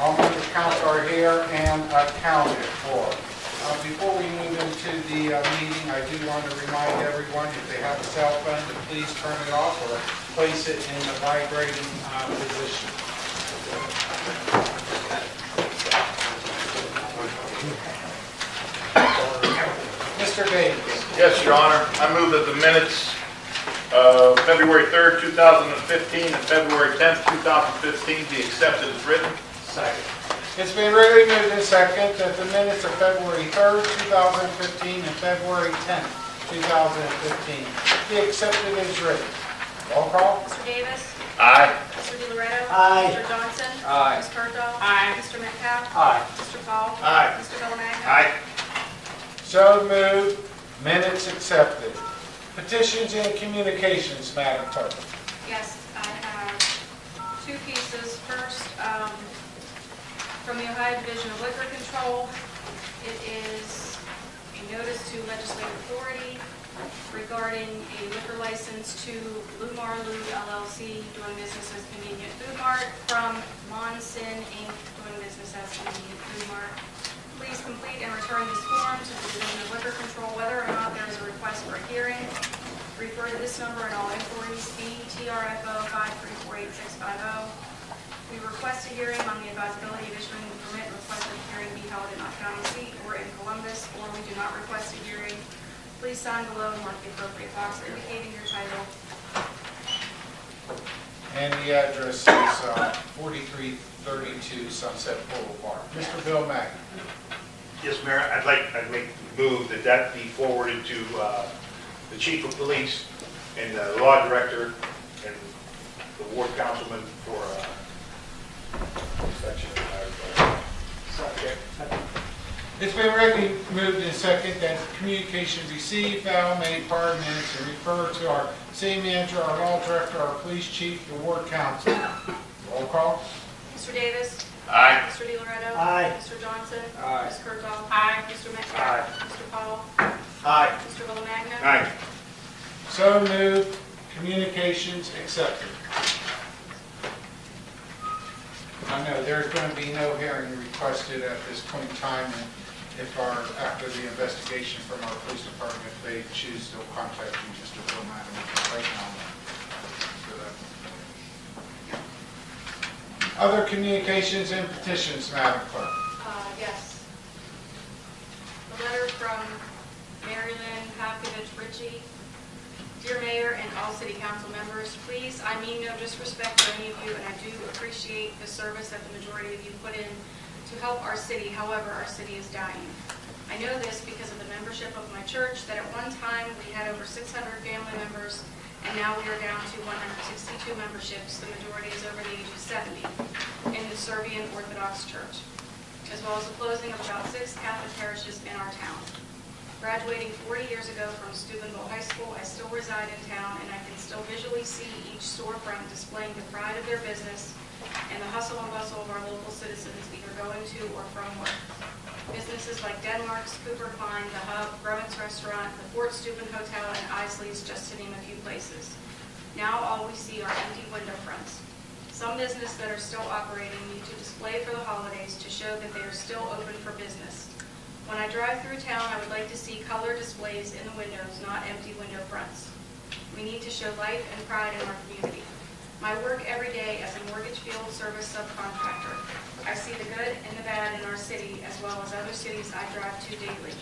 All member counts are here and accounted for. Before we move into the meeting, I do want to remind everyone, if they have a cell phone, to please turn it off or place it in the vibrating position. Mr. Davis. Yes, Your Honor. I move that the minutes of February 3rd, 2015 and February 10th, 2015 be accepted as written. Second. It's been really moved and second that the minutes of February 3rd, 2015 and February 10th, 2015 be accepted as written. Roll call. Mr. Davis. Aye. Mr. DiLoretto. Aye. Mr. Johnson. Aye. Ms. Kurtall. Aye. Mr. Metcalf. Aye. Mr. Paul. Aye. Mr. Villamagna. Aye. So moved. Minutes accepted. Petitions and communications, Madam Clerk. Yes, I have two pieces. First, from the Ohio Division of Liquor Control, it is a notice to legislative authority regarding a liquor license to Lumar Lube LLC, doing business as Convenient Food Mart, from Monson Inc., doing business as Convenient Food Mart. Please complete and return this form to the Division of Liquor Control whether or not there is a request for a hearing. Refer to this number in all inquiries, BTRFO 5348650. We request a hearing on the advisability of issuing the permit. Request that the hearing be held in Knott County seat or in Columbus, or we do not request a hearing. Please sign below and mark the appropriate box indicating your title. And the address is 4332 Sunset Boulevard. Mr. Villamagna. Yes, Mayor, I'd move that be forwarded to the Chief of Police and the Law Director and the Ward Councilman for inspection of the It's been regularly moved and second that communication received, file, made part of minutes, and referred to our city manager, our law director, our police chief, the ward council. Roll call. Mr. Davis. Aye. Mr. DiLoretto. Aye. Mr. Johnson. Aye. Ms. Kurtall. Aye. Mr. Metcalf. Mr. Paul. Aye. Mr. Villamagna. Aye. So moved. Communications accepted. I know there's going to be no hearing requested at this point in time, and after the investigation from our police department, if they choose, they'll contact you, Mr. Villamagna, right now. Other communications and petitions, Madam Clerk. Yes. A letter from Mary Lynn Havkovich Ritchie. Dear Mayor and all City Council members, please, I mean no disrespect to any of you, and I do appreciate the service that the majority of you put in to help our city. However, our city is dying. I know this because of the membership of my church, that at one time we had over 600 family members, and now we are down to 162 memberships. The majority is over the age of 70 in the Serbian Orthodox Church, as well as the closing of about 6 Catholic parishes in our town. Graduating 40 years ago from Steubenville High School, I still reside in town, and I can still visually see each storefront displaying the pride of their business and the hustle and bustle of our local citizens either going to or from work. Businesses like Denmark's, Cooper Klein, The Hub, Grumman's Restaurant, the Fort Steuben Hotel, and Isley's, just to name a few places. Now all we see are empty window fronts. Some businesses that are still operating need to display for the holidays to show that they are still open for business. When I drive through town, I would like to see color displays in the windows, not empty window fronts. We need to show life and pride in our community. My work every day as a mortgage field service subcontractor. I see the good and the bad in our city, as well as other cities I drive to daily.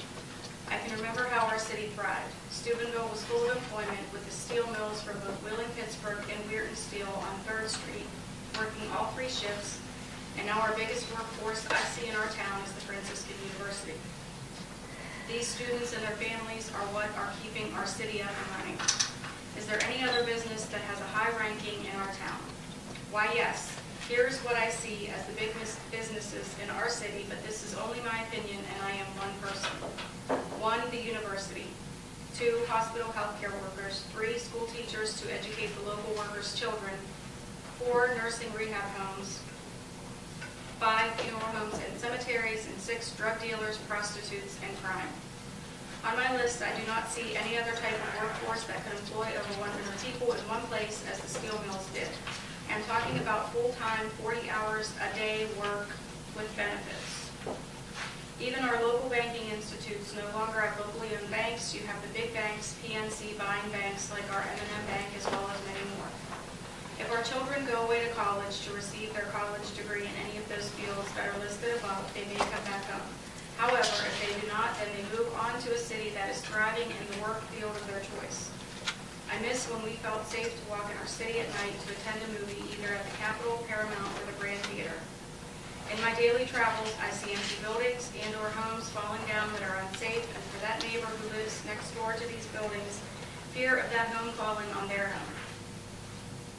I can remember how our city thrived. Steubenville was full of employment with the steel mills from both Wheeling, Pittsburgh, and Weirton Steel on 3rd Street, working all 3 shifts. And now our biggest workforce I see in our town is the Franciscan University. These students and their families are what are keeping our city up and running. Is there any other business that has a high ranking in our town? Why, yes. Here's what I see as the big businesses in our city, but this is only my opinion, and I am one person. 1, the university. 2, hospital healthcare workers. 3, school teachers to educate the local workers' children. 4, nursing rehab homes. 5, funeral homes and cemeteries. And 6, drug dealers, prostitutes, and crime. On my list, I do not see any other type of workforce that could employ over 100 people in one place as the steel mills did. I'm talking about full-time, 40 hours a day work with benefits. Even our local banking institutes no longer have locally owned banks. You have the big banks, PNC buying banks like our M&M Bank, as well as many more. If our children go away to college to receive their college degree in any of those fields that are listed above, they may come back home. However, if they do not, then they move on to a city that is thriving in the work field of their choice. I miss when we felt safe to walk in our city at night to attend a movie either at the Capitol, Paramount, or the Grand Theater. In my daily travels, I see empty buildings and/or homes falling down that are unsafe, and for that neighbor who lives next door to these buildings, fear of that home falling on their home.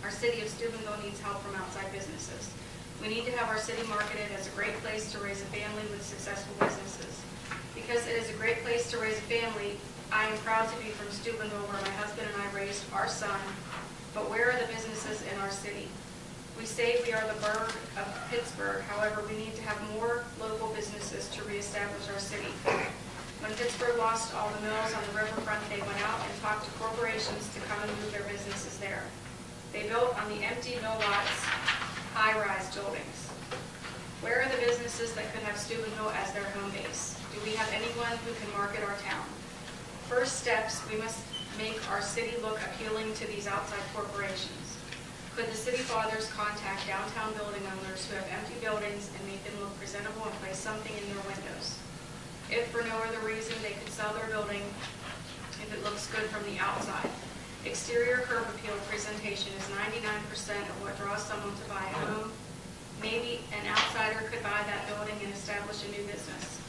Our city of Steubenville needs help from outside businesses. We need to have our city marketed as a great place to raise a family with successful businesses. Because it is a great place to raise a family, I am proud to be from Steubenville, where my husband and I raised our son. But where are the businesses in our city? We say we are the burg of Pittsburgh. However, we need to have more local businesses to reestablish our city. When Pittsburgh lost all the mills on the riverfront, they went out and talked to corporations to come and move their businesses there. They built on the empty mill lots, high-rise buildings. Where are the businesses that could have Steubenville as their home base? Do we have anyone who can market our town? First steps, we must make our city look appealing to these outside corporations. Could the city fathers contact downtown building owners who have empty buildings and make them look presentable and place something in their windows? If for no other reason, they could sell their building if it looks good from the outside. Exterior curb appeal presentation is 99% of what draws someone to buy a home. Maybe an outsider could buy that building and establish a new business.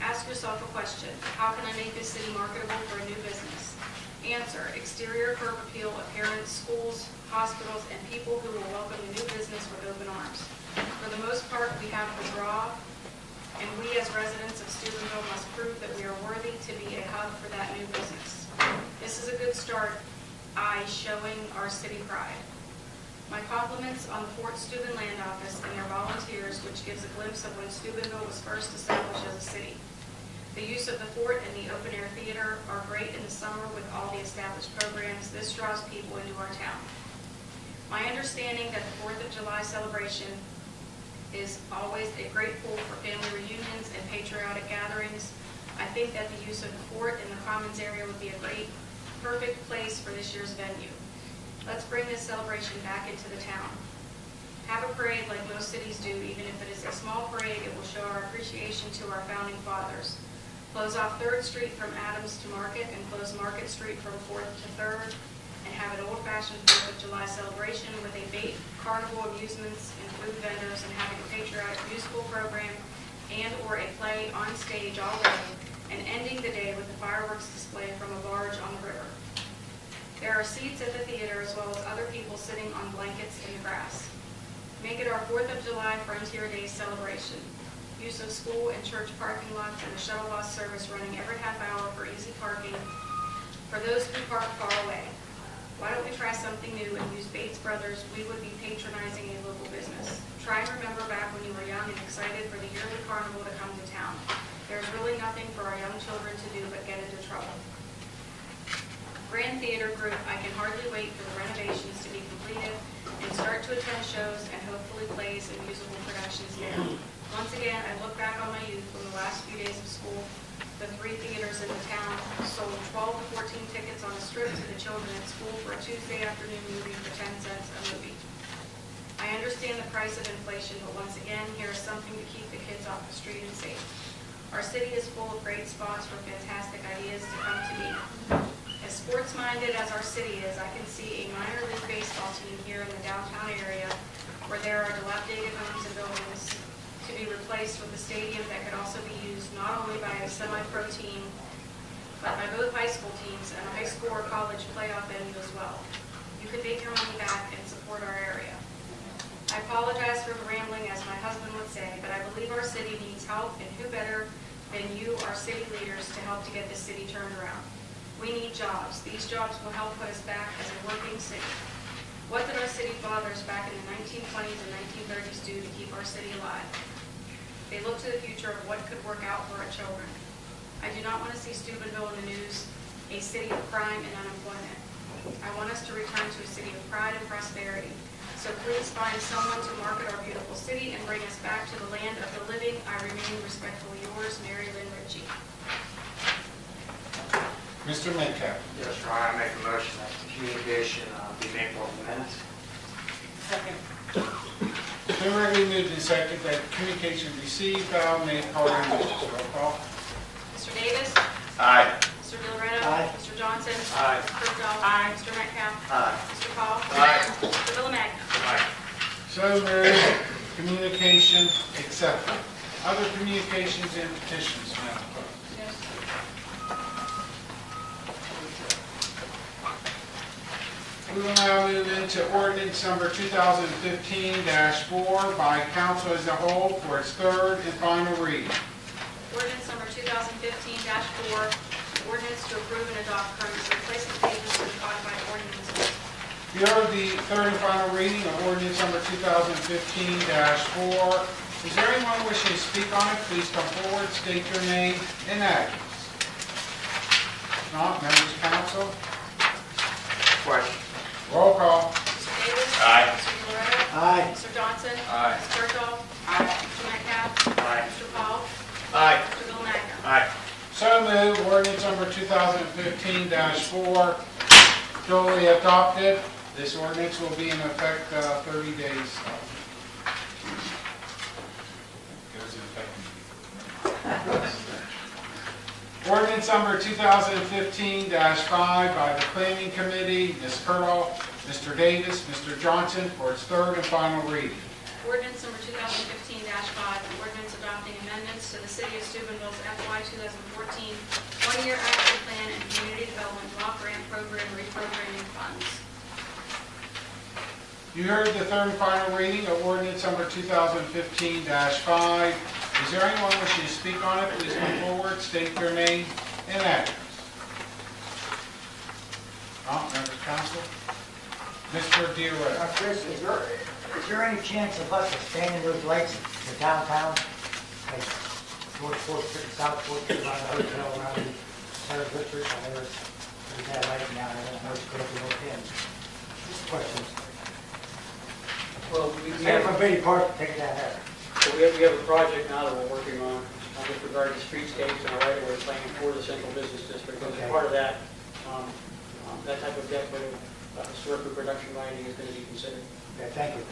Ask yourself a question: how can I make this city marketable for a new business? Answer: exterior curb appeal, appearance, schools, hospitals, and people who will welcome a new business with open arms. For the most part, we have the draw, and we as residents of Steubenville must prove that we are worthy to be a hub for that new business. This is a good start, showing our city pride. My compliments on the Fort Steuben Land Office and their volunteers, which gives a glimpse of when Steubenville was first established as a city. The use of the fort and the open-air theater are great in the summer with all the established programs. This draws people into our town. My understanding that the 4th of July celebration is always a great pool for family reunions and patriotic gatherings. I think that the use of the fort in the Commons area would be a perfect place for this year's venue. Let's bring this celebration back into the town. Have a parade like most cities do. Even if it is a small parade, it will show our appreciation to our founding fathers. Close off 3rd Street from Adams to Market, and close Market Street from 4th to 3rd, and have an old-fashioned 4th of July celebration with a bait, carnival amusements, and food vendors, and having a patriotic musical program and/or a play on stage all day, and ending the day with a fireworks display from a barge on the river. There are seats at the theater as well as other people sitting on blankets in the grass. Make it our 4th of July Frontier Day celebration. Use of school and church parking lots and a shuttle bus service running every half hour for easy parking for those who park far away. Why don't we try something new and use Bates Brothers? We would be patronizing a local business. Try and remember back when you were young and excited for the yearly carnival to come to town. There's really nothing for our young children to do but get into trouble. Grand Theater Group, I can hardly wait for the renovations to be completed and start to attend shows and hopefully plays and musical productions there. Once again, I look back on my youth from the last few days of school. The 3 theaters in the town sold 12 to 14 tickets on a strip to the children at school for a Tuesday afternoon movie for 10 cents a movie. I understand the price of inflation, but once again, here is something to keep the kids off the street and safe. Our city is full of great spots for fantastic ideas to come to meet. As sports-minded as our city is, I can see a minor league baseball team here in the downtown area where there are dilapidated homes and buildings to be replaced with a stadium that could also be used not only by a semi-pro team, but by both high school teams and a high school or college playoff venue as well. You could make your money back and support our area. I apologize for the rambling, as my husband would say, but I believe our city needs help, and who better than you, our city leaders, to help to get the city turned around. We need jobs. These jobs will help put us back as a working city. What did our city fathers back in the 1920s and 1930s do to keep our city alive? They looked to the future of what could work out for our children. I do not want to see Steubenville in the news, a city of crime and unemployment. I want us to return to a city of pride and prosperity. So please find someone to market our beautiful city and bring us back to the land of the living. I remain respectfully yours, Mary Lynn Ritchie. Mr. Metcalf. Yes, Your Honor, I make a motion that the communication be made for the minutes. Second. It's been regularly moved and seconded that communication received, filed, made part of the business. Roll call. Mr. Davis? Aye. Mr. DeLoretto? Aye. Mr. Johnson? Aye. Mr. Berthold? Aye. Mr. Metcalf? Aye. Mr. Paul? Aye. Mr. Villamagna? Aye. So moved. Communication accepted. Other communications and petitions, Madam Clerk. Yes. We will now move into ordinance number 2015-4 by council as a whole for its third and final reading. Ordinance number 2015-4, ordinance to approve and adopt current replacement pages to the codified ordinances. You heard the third and final reading of ordinance number 2015-4. Is there anyone wishing to speak on it? Please come forward, state your name and address. If not, members of council, Question. roll call. Mr. Davis? Aye. Mr. DeLoretto? Aye. Mr. Johnson? Aye. Mr. Berthold? Aye. Mr. Metcalf? Aye. Mr. Paul? Aye. Mr. Villamagna? Aye. So moved. Ordinance number 2015-4 duly adopted. This ordinance will be in effect 30 days. Goes in effect. Ordinance number 2015-5 by the Planning Committee, Ms. Curdaw, Mr. Davis, Mr. Johnson, for its third and final reading. Ordinance number 2015-5, an ordinance adopting amendments to the City of Steubenville's FY 2014 one-year action plan and community development block grant program reprogramming funds. You heard the third and final reading of ordinance number 2015-5. Is there anyone wishing to speak on it? Please come forward, state your name and address. Members of council. Mr. DeRoe. Chris, is there any chance of us expanding those lights in downtown? Like North 4th Street, South 4th Street, around the hotel, around the center of Richard, I know there's that light now, I don't know if it's going to be hooked in. Just questions. Well, we Say have, from Betty Park, take that out. so we have a project now that we're working on with regard to streetscapes and our right-of-way planning for the central business district. And Okay. as part of that, that type of decorative historic reproduction lighting is going to be considered. Okay, thank you.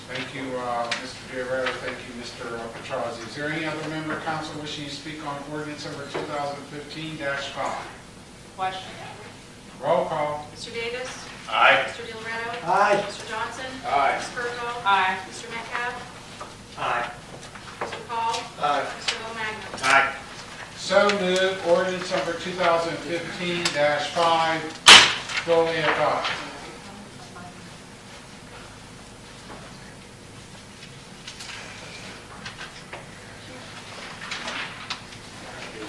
Thank you, Mr. DeRoe. Thank you, Mr. Petrozzi. Is there any other member of council wishing to speak on ordinance number 2015-5? Question. Roll call. Mr. Davis? Aye. Mr. DeLoretto? Aye. Mr. Johnson? Aye. Ms. Berthold? Aye. Mr. Metcalf? Aye. Mr. Paul? Aye. Mr. Villamagna? Aye. So moved. Ordinance number 2015-5 duly adopted.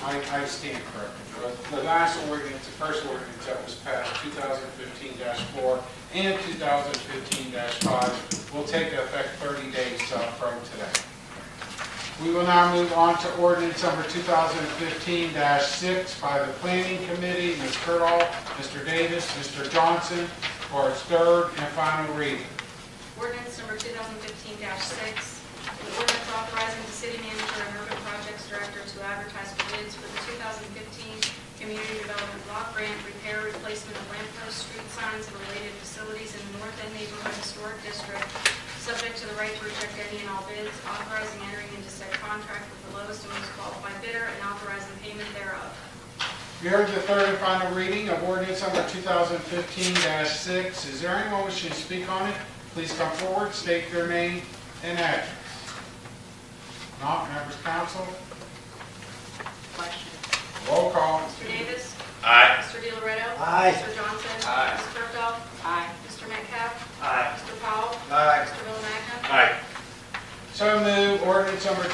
I stand corrected. The last ordinance, the first ordinance that was passed, 2015-4 and 2015-5, will take effect 30 days from today. We will now move on to ordinance number 2015-6 by the Planning Committee, Ms. Curdaw, Mr. Davis, Mr. Johnson, for its third and final reading. Ordinance number 2015-6, an ordinance authorizing the city manager and urban projects director to advertise for bids for the 2015 Community Development Block Grant repair replacement of lampposts, street signs, and related facilities in the North End Neighborhood Historic District, subject to the right to reject any and all bids, authorizing entering into said contract with the lowest and most qualified bidder, and authorizing payment thereof. You heard the third and final reading of ordinance number 2015-6. Is there anyone wishing to speak on it? Please come forward, state your name and address. Not members of council. Question. Roll call. Mr. Davis? Aye. Mr. DeLoretto? Aye. Mr. Johnson? Aye. Ms. Berthold? Aye. Mr. Metcalf? Aye. Mr. Paul? Aye. Mr. Villamagna? Aye. So moved. Ordinance number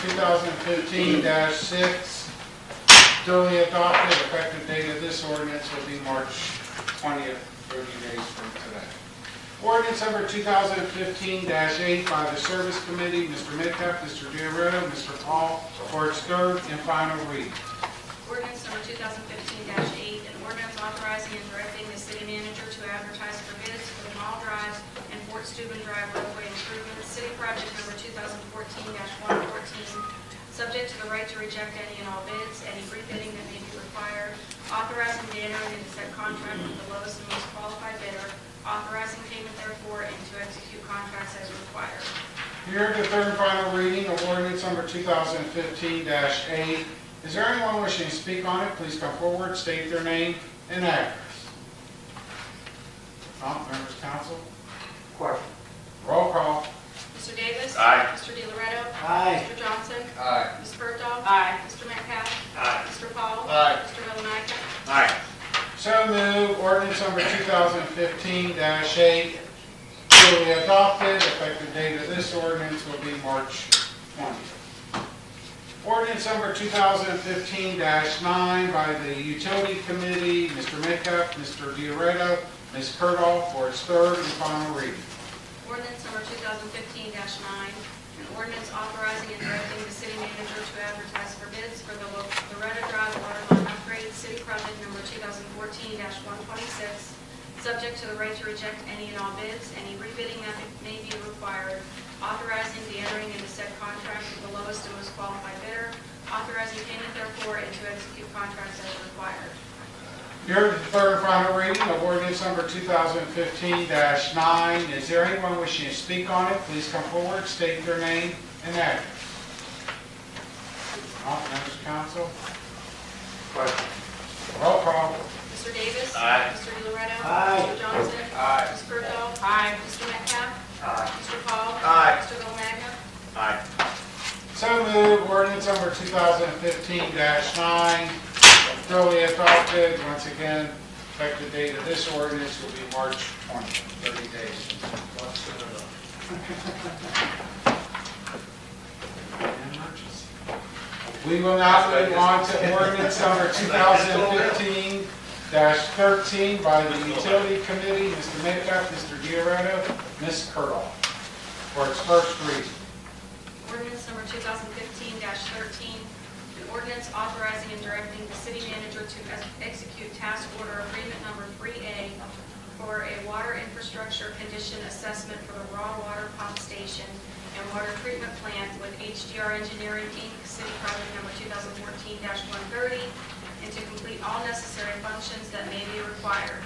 2015-6 duly adopted. Effective date of this ordinance will be March 20th, 30 days from today. Ordinance number 2015-8 by the Service Committee, Mr. Metcalf, Mr. DeRoe, Mr. Paul, for its third and final reading. Ordinance number 2015-8, an ordinance authorizing and directing the city manager to advertise for bids for the mall drives and 14 Fort Steuben Drive roadway improvements, city project number 2014-114, subject to the right to reject any and all bids, any rebidding that may be required, authorizing the entering into said contract with the lowest and most qualified bidder, authorizing payment therefore, and to execute contracts as required. Here, the third and final reading of ordinance number 2015-8. Is there anyone wishing to speak on it? Please come forward, state their name and address. Members of council, Question. roll call. Mr. Davis? Aye. Mr. DeLoretto? Aye. Mr. Johnson? Aye. Ms. Berthoff? Aye. Mr. Metcalf? Aye. Mr. Paul? Aye. Mr. Millanaker? Aye. So moved. Ordinance number 2015-8 duly adopted. Effective date of this ordinance will be March 20th. Ordinance number 2015-9 by the Utility Committee, Mr. Metcalf, Mr. DeLoretto, Ms. Curdoff for its third and final reading. Ordinance number 2015-9, an ordinance authorizing and directing the city manager to advertise for bids for the Loretta Drive water line upgrade, city project number 2014-126, subject to the right to reject any and all bids, any rebidding that may be required, authorizing the entering into said contract with the lowest and most qualified bidder, authorizing payment therefore, and to execute contracts as required. Here is the third and final reading of ordinance number 2015-9. Is there anyone wishing to speak on it? Please come forward, state their name and address. Members of council, Question. roll call. Mr. Davis? Aye. Mr. DeLoretto? Aye. Mr. Johnson? Aye. Ms. Berthoff? Aye. Mr. Metcalf? Aye. Mr. Paul? Aye. Mr. Millanaker? Aye. So moved. Ordinance number 2015-9 duly adopted. Once again, effective date of this ordinance will be March 20th, 30 days. We will now move on to ordinance number 2015-13 by the Utility Committee, Mr. Metcalf, Mr. DeLoretto, Ms. Curdoff, for its first reading. Ordinance number 2015-13, an ordinance authorizing and directing the city manager to execute task order agreement number 3A for a water infrastructure condition assessment for the raw water pump station and water treatment plant with HDR Engineering, Inc., city project number 2014-130, and to complete all necessary functions that may be required.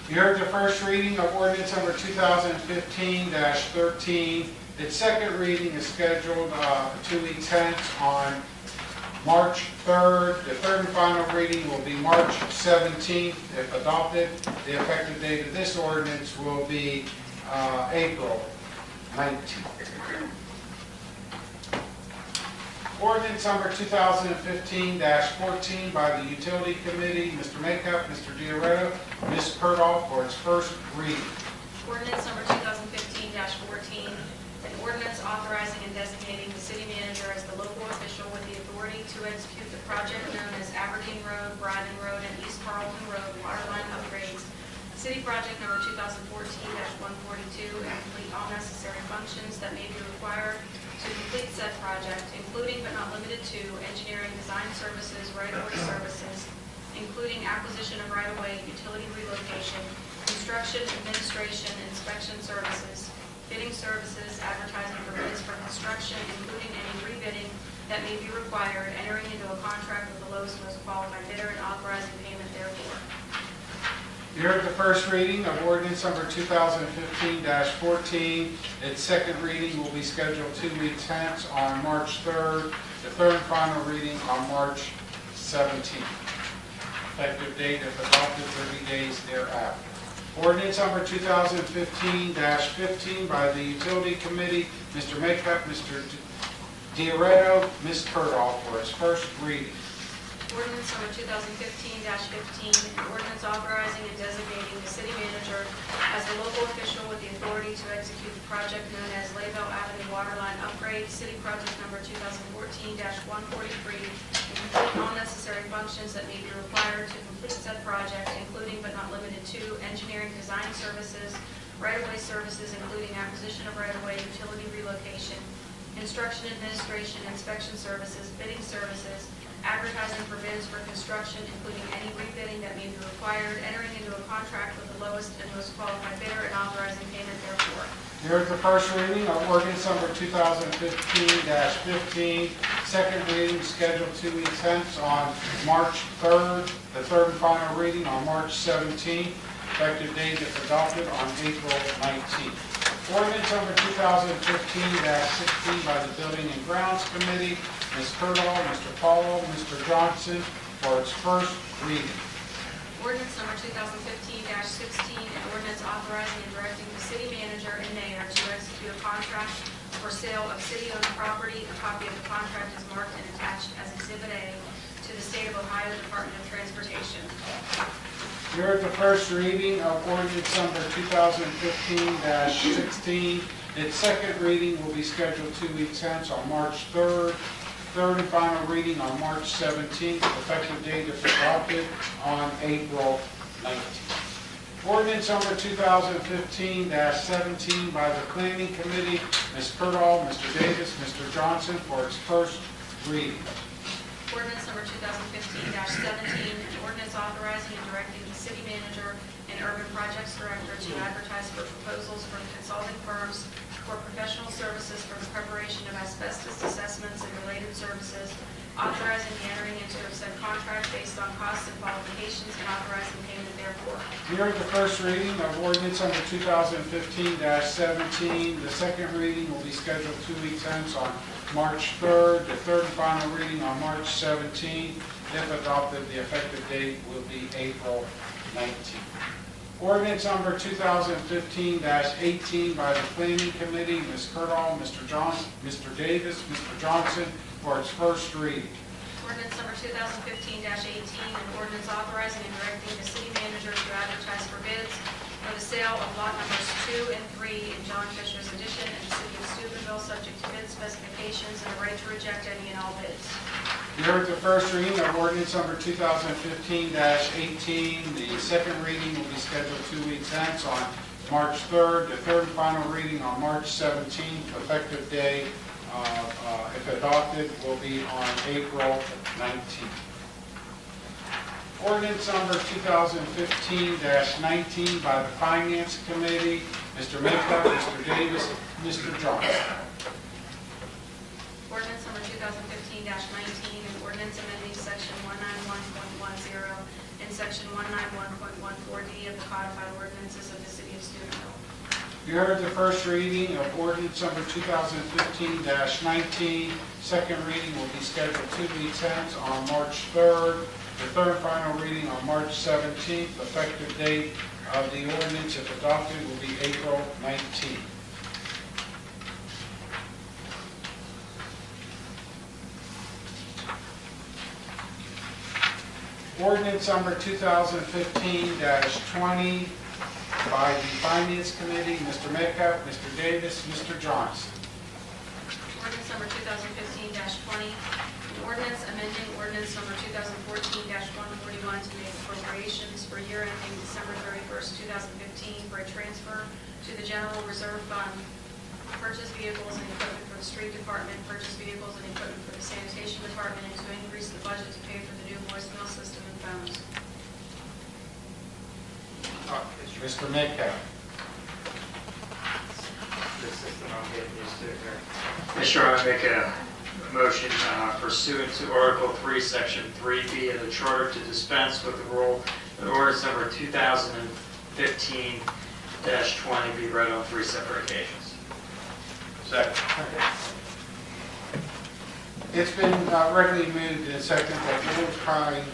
You heard the first reading of ordinance number 2015-13. Its second reading is scheduled 2 weeks hence on March 3rd. The third and final reading will be March 17th if adopted. The effective date of this ordinance will be April 19th. Ordinance number 2015-14 by the Utility Committee, Mr. Metcalf, Mr. DeLoretto, Ms. Curdoff for its first reading. Ordinance number 2015-14, an ordinance authorizing and designating the city manager as the local official with the authority to execute the project known as Aberdeen Road, Bryden Road, and East Carlton Road water line upgrades, city project number 2014-142, and complete all necessary functions that may be required to complete said project, including but not limited to engineering design services, right-of-way services, including acquisition of right-of-way, utility relocation, construction, administration, inspection services, bidding services, advertising for bids for construction, including any rebidding that may be required, entering into a contract with the lowest and most qualified bidder, and authorizing payment therefore. You heard the first reading of ordinance number 2015-14. Its second reading will be scheduled 2 weeks hence on March 3rd. The third and final reading on March 17th. Effective date if adopted 30 days thereafter. Ordinance number 2015-15 by the Utility Committee, Mr. Metcalf, Mr. DeLoretto, Ms. Curdoff for its first reading. Ordinance number 2015-15, an ordinance authorizing and designating the city manager as the local official with the authority to execute the project known as Layville Avenue Waterline Upgrade, city project number 2014-143, and complete all necessary functions that may be required to complete said project, including but not limited to engineering design services, right-of-way services, including acquisition of right-of-way, utility relocation, construction administration, inspection services, bidding services, advertising for bids for construction, including any rebidding that may be required, entering into a contract with the lowest and most qualified bidder, and authorizing payment therefore. Here's the first reading of ordinance number 2015-15, second reading scheduled 2 weeks hence on March 3rd, the third and final reading on March 17th, effective date if adopted on April 19th. Ordinance number 2015-16 by the Building and Grounds Committee, Ms. Kurdahl, Mr. Paulo, Mr. Johnson, for its first reading. Ordinance number 2015-16, an ordinance authorizing and directing the city manager and mayor to execute a contract for sale of city-owned property. A copy of the contract is marked and attached as Exhibit A to the State of Ohio Department of Transportation. Here is the first reading of ordinance number 2015-16. Its second reading will be scheduled 2 weeks hence on March 3rd. Third and final reading on March 17th, effective date if adopted on April 19th. Ordinance number 2015-17 by the Planning Committee, Ms. Kurdahl, Mr. Davis, Mr. Johnson, for its first reading. Ordinance number 2015-17, an ordinance authorizing and directing the city manager and urban projects director to advertise for proposals from consulting firms for professional services for the preparation of asbestos assessments and related services, authorizing the entering into of said contract based on costs and qualifications, and authorizing payment therefore. Here is the first reading of ordinance number 2015-17. The second reading will be scheduled 2 weeks hence on March 3rd. The third and final reading on March 17th. If adopted, the effective date will be April 19th. Ordinance number 2015-18 by the Planning Committee, Ms. Kurdahl, Mr. Davis, Mr. Johnson, for its first reading. Ordinance number 2015-18, an ordinance authorizing and directing the city manager to advertise for bids for the sale of lot numbers 2 and 3 in John Fisher's addition in the city of Steubenville, subject to bid specifications and a right to reject any and all bids. Here is the first reading of ordinance number 2015-18. The second reading will be scheduled 2 weeks hence on March 3rd. The third and final reading on March 17th. Effective day, if adopted, will be on April 19th. Ordinance number 2015-19 by the Finance Committee, Mr. Maycap, Mr. Davis, Mr. Johnson. Ordinance number 2015-19, an ordinance amending section 191.10 and section 191.14D of the codified ordinances of the city of Steubenville. You heard the first reading of ordinance number 2015-19. Second reading will be scheduled 2 weeks hence on March 3rd. The third and final reading on March 17th. Effective date of the ordinance, if adopted, will be April 19th. Ordinance number 2015-20 by the Finance Committee, Mr. Metcalf, Mr. Davis, Mr. Johnson. Ordinance number 2015-20, an ordinance amending ordinance number 2014-141 to make appropriations for year ending December 31st, 2015 for a transfer to the general reserve fund, purchase vehicles and equipment for the street department, purchase vehicles and equipment for the sanitation department, and to increase the budget to pay for the new voicemail system and phones. Mr. Metcalf. The system I'm getting used to here. Mr. Chairman, I make a motion pursuant to Article 3, Section 3B of the Charter to dispense with the rule that ordinance number 2015-20 be read on 3 separate occasions. Second. It's been regularly moved and seconded that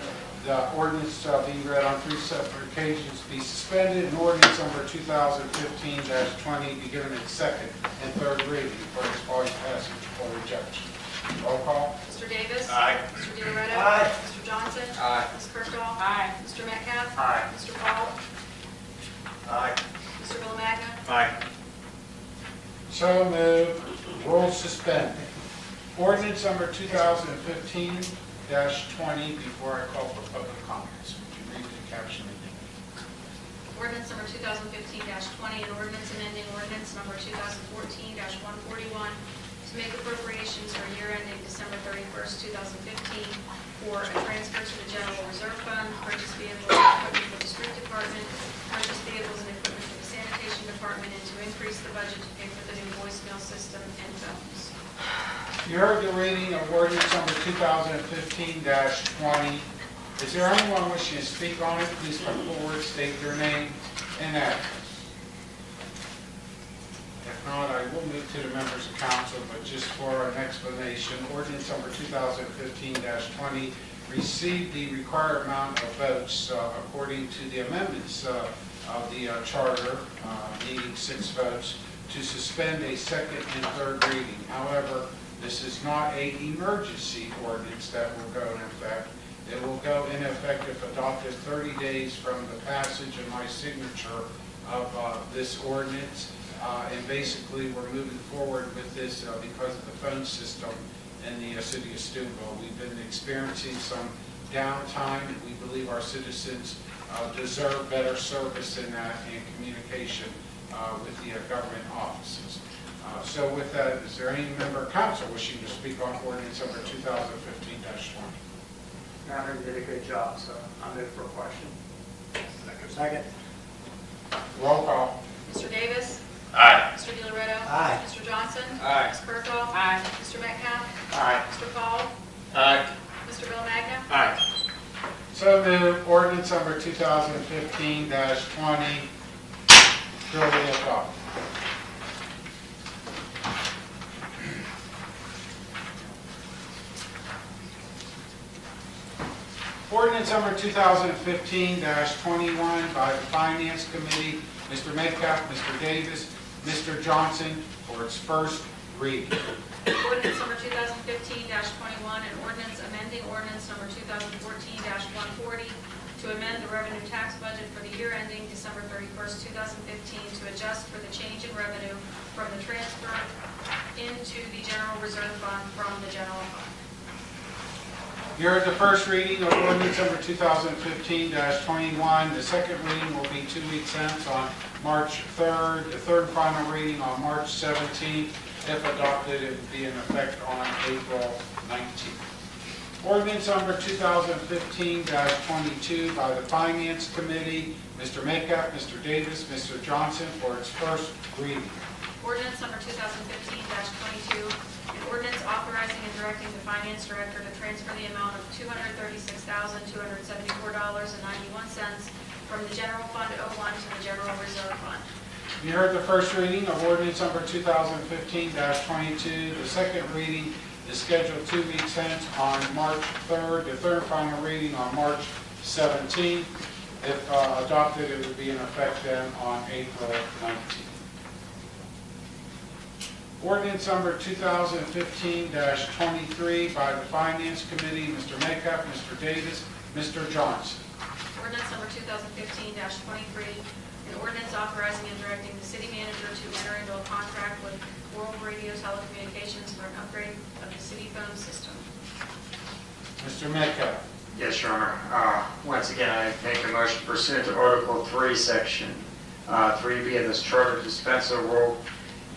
the ordinance being read on 3 separate occasions be suspended and ordinance number 2015-20 be given its second and third reading for its final passage or rejection. Roll call. Mr. Davis? Aye. Mr. DiLoretto? Aye. Mr. Johnson? Aye. Ms. Kershaw? Aye. Mr. Metcalf? Aye. Mr. Paul? Aye. Mr. Villamagna? Aye. So moved. Rules suspended. Ordinance number 2015-20 before I call for public comments. Would you read the caption again? Ordinance number 2015-20, an ordinance amending ordinance number 2014-141 to make appropriations for year ending December 31st, 2015 for a transfer to the general reserve fund, purchase vehicles and equipment for the street department, purchase vehicles and equipment for the sanitation department, and to increase the budget to pay for the new voicemail system and phones. You heard the reading of ordinance number 2015-20. Is there anyone wishing to speak on it? Please come forward, state your name and address. If not, I will move to the members of council, but just for an explanation, ordinance number 2015-20 received the required amount of votes according to the amendments of the charter, needing 6 votes, to suspend a second and third reading. However, this is not an emergency ordinance that will go in effect. It will go in effect if adopted 30 days from the passage of my signature of this ordinance. And basically, we're moving forward with this because of the phone system in the city of Steubenville. We've been experiencing some downtime, and we believe our citizens deserve better service in that and communication with the government offices. So with that, is there any member of council wishing to speak on ordinance number 2015-20? Mayor did a good job, so I move for a question. Second. Roll call. Mr. Davis? Aye. Mr. DeLoretto? Aye. Mr. Johnson? Aye. Ms. Berthold? Aye. Mr. Metcalf? Aye. Mr. Paul? Aye. Mr. Bill Magna? Aye. So moved. Ordinance number 2015-20 duly adopted. Ordinance number 2015-21 by the Finance Committee, Mr. Metcalf, Mr. Davis, Mr. Johnson, for its first reading. Ordinance number 2015-21, an ordinance amending ordinance number 2014-140 to amend the revenue tax budget for the year ending December 31st, 2015 to adjust for the change in revenue from the transfer into the general reserve fund from the general fund. You heard the first reading of ordinance number 2015-21. The second reading will be 2 weeks hence on March 3rd. The third and final reading on March 17th. If adopted, it would be in effect on April 19th. Ordinance number 2015-22 by the Finance Committee, Mr. Metcalf, Mr. Davis, Mr. Johnson, for its first reading. Ordinance number 2015-22, an ordinance authorizing and directing the finance director to transfer the amount of $236,274.91 from the general fund 01 to the general reserve fund. You heard the first reading of ordinance number 2015-22. The second reading is scheduled 2 weeks hence on March 3rd. The third and final reading on March 17th. If adopted, it would be in effect then on April 19th. Ordinance number 2015-23 by the Finance Committee, Mr. Metcalf, Mr. Davis, Mr. Johnson. Ordinance number 2015-23, an ordinance authorizing and directing the city manager to enter into a contract with World Radio Telecommunications for an upgrade of the city phone system. Mr. Metcalf. Yes, Your Honor. Once again, I make a motion pursuant to Article 3, Section 3B of this charter to dispense a rule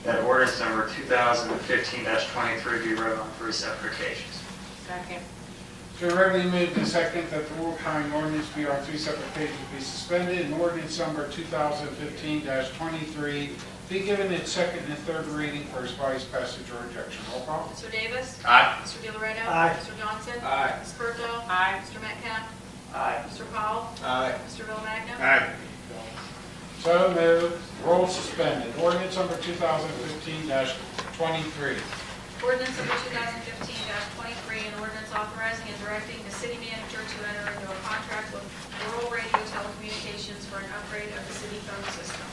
that ordinance number 2015-23 be read on 3 separate occasions. Second. It's been regularly moved and seconded that the rule calling ordinance be on 3 separate pages be suspended and ordinance number 2015-23 be given its second and third reading for its vice passage or rejection. Roll call. Mr. Davis? Aye. Mr. DeLoretto? Aye. Mr. Johnson? Aye. Ms. Berthold? Aye. Mr. Metcalf? Aye. Mr. Paul? Aye. Mr. Bill Magna? Aye. So moved. Roll suspended. Ordinance number 2015-23. Ordinance number 2015-23, an ordinance authorizing and directing the city manager to enter into a contract with World Radio Telecommunications for an upgrade of the city phone system.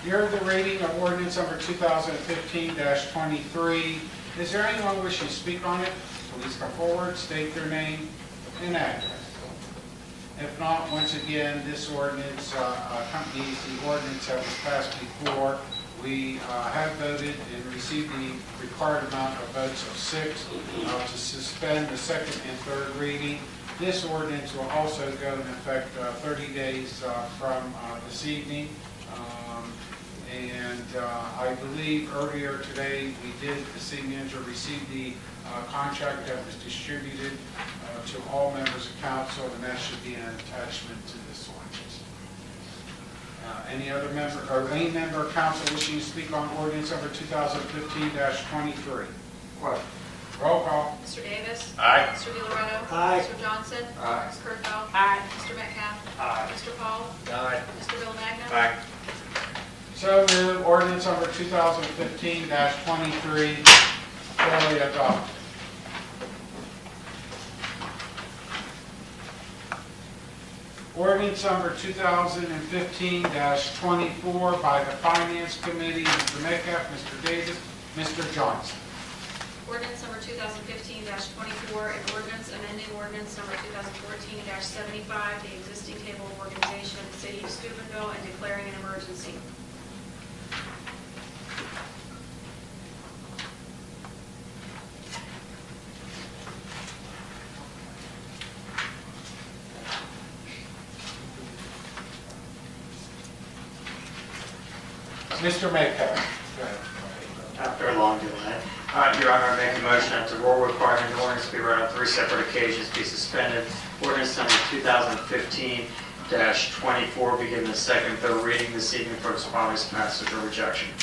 You heard the reading of ordinance number 2015-23. Is there anyone wishing to speak on it? Please come forward, state their name and address. If not, once again, this ordinance accompanies the ordinance that was passed before. We have voted and received the required amount of votes of 6 to suspend the second and third reading. This ordinance will also go in effect 30 days from this evening. And I believe earlier today, the city manager received the contract that was distributed to all members of council, and that should be an attachment to this ordinance. Any other member, or any member of council wishing to speak on ordinance number 2015-23? Question. Roll call. Mr. Davis. Aye. Mr. DeLoretto. Aye. Mr. Johnson. Aye. Ms. Kurtolo. Aye. Mr. Metcalf. Aye. Mr. Paul. Aye. Mr. Bill Magna. Aye. So moved. Ordinance number 2015-23, fully adopted. Ordinance number 2015-24 by the Finance Committee, Mr. Metcalf, Mr. Davis, Mr. Johnson. Ordinance number 2015-24, an ordinance amending ordinance number 2014-75, the existing table of organization of the city of Steubenville and declaring an emergency. Mr. Metcalf. Go ahead. After a long delay. Your Honor, I make a motion that the rule requirement ordinance be read on 3 separate occasions be suspended. Ordinance number 2015-24 be given a second and third reading this evening for its obvious passage or rejection.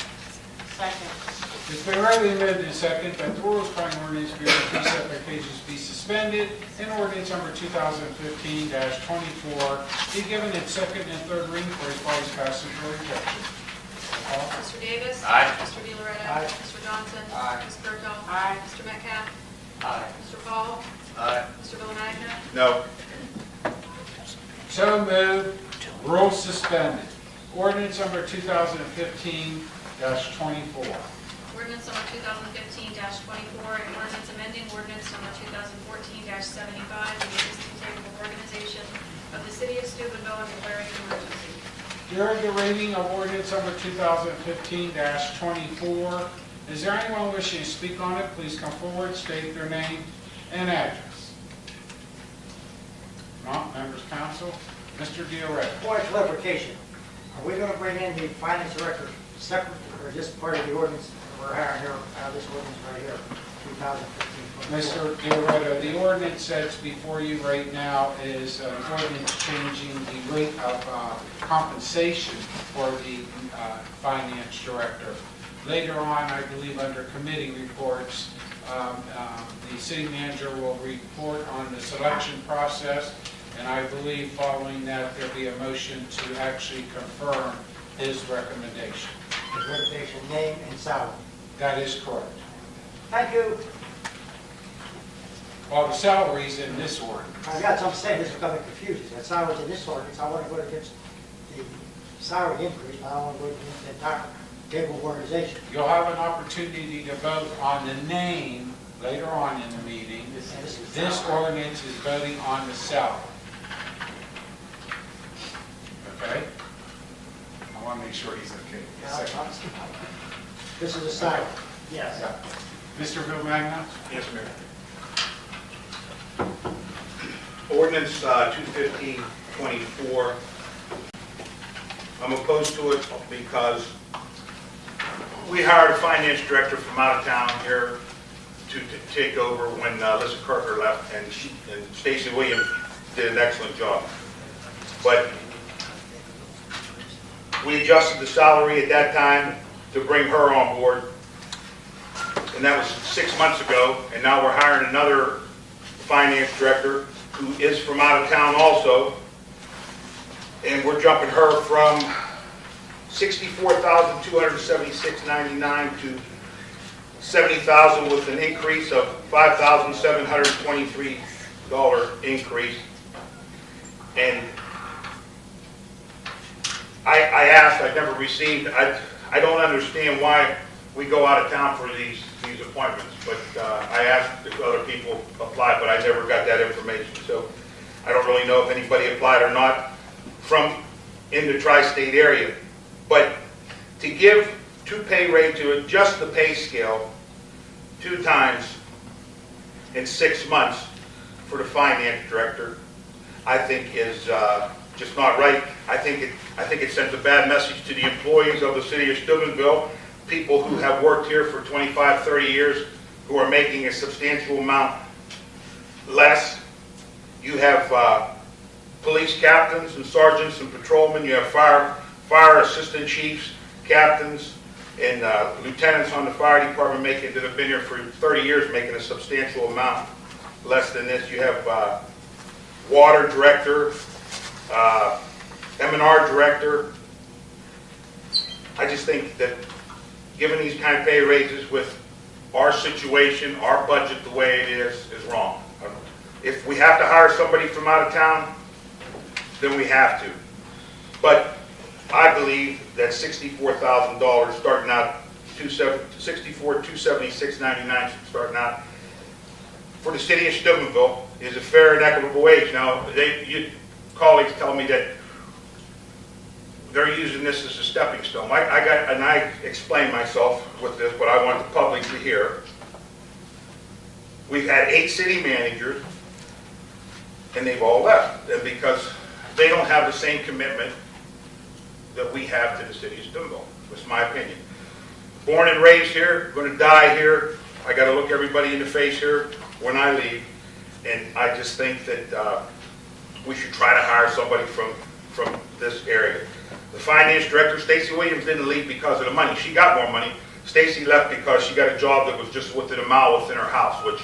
Second. It's been rightly moved and second that the rules requiring ordinance be read on 3 separate occasions be suspended, and ordinance number 2015-24 be given its second and third reading for its obvious passage or rejection. Roll call. Mr. Davis. Aye. Mr. DeLoretto. Aye. Mr. Johnson. Aye. Ms. Kurtolo. Aye. Mr. Metcalf. Aye. Mr. Paul. Aye. Mr. Bill Magna. No. So moved. Rules suspended. Ordinance number 2015-24. Ordinance number 2015-24, an ordinance amending ordinance number 2014-75, the existing table of organization of the city of Steubenville and declaring an emergency. During the reading of ordinance number 2015-24, is there anyone wishing to speak on it? Please come forward, state their name and address. Not members of council. Mr. DeLoretto. Point of clarification, are we going to bring in the finance director separate, or just part of the ordinance we're hiring here, this ordinance right here, 2015? Mr. DeLoretto, the ordinance that's before you right now is an ordinance changing the rate of compensation for the finance director. Later on, I believe under committee reports, the city manager will report on the selection process, and I believe following that, there'll be a motion to actually confirm his recommendation. His recommendation, name and salary. That is correct. Thank you. Well, the salary's in this ordinance. I got some saying this is becoming confusing. The salary's in this ordinance, I want to go against the salary increase, I don't want to go against the entire table of organization. You'll have an opportunity to vote on the name later on in the meeting. This ordinance is voting on the salary. Okay? I want to make sure he's okay. Second. This is a salary. Yes. Mr. Bill Magna? Yes, Mayor. Ordinance 215-24. I'm opposed to it because we hired a finance director from out of town here to take over when Lisa Kirker left, and Stacy Williams did an excellent job. But we adjusted the salary at that time to bring her on board, and that was 6 months ago, and now we're hiring another finance director who is from out of town also, and we're jumping her from $64,276.99 to $70,000 with an increase of $5,723 increase. And I asked, I never received, I don't understand why we go out of town for these appointments, but I asked if other people applied, but I never got that information. So I don't really know if anybody applied or not from in the tri-state area. But to give 2 pay rate, to adjust the pay scale 2 times in 6 months for the finance director, I think is just not right. I think it sends a bad message to the employees of the city of Steubenville, people who have worked here for 25, 30 years, who are making a substantial amount less. You have police captains and sergeants and patrolmen. You have fire assistant chiefs, captains, and lieutenants on the fire department that have been here for 30 years making a substantial amount less than this. You have water director, M&R director. I just think that giving these kind of pay raises with our situation, our budget the way it is wrong. If we have to hire somebody from out of town, then we have to. But I believe that $64,000 starting out, $276.99 starting out for the city of Steubenville is a fair and equitable wage. Now, colleagues tell me that they're using this as a stepping stone. I explained myself with this, but I want the public to hear. We've had 8 city managers, and they've all left, and because they don't have the same commitment that we have to the city of Steubenville. That's my opinion. Born and raised here, going to die here. I got to look everybody in the face here when I leave, and I just think that we should try to hire somebody from this area. The finance director, Stacy Williams, didn't leave because of the money. She got more money. Stacy left because she got a job that was just within a mile within her house, which,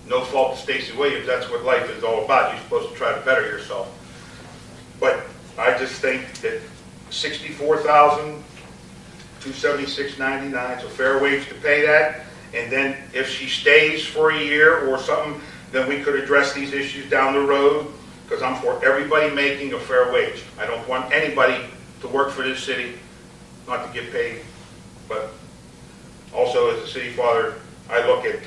no fault to Stacy Williams, that's what life is all about. You're supposed to try to better yourself. But I just think that $64,276.99 is a fair wage to pay that. And then if she stays for a year or something, then we could address these issues down the road, because I'm for everybody making a fair wage. I don't want anybody to work for this city not to get paid. But also, as a city father, I look at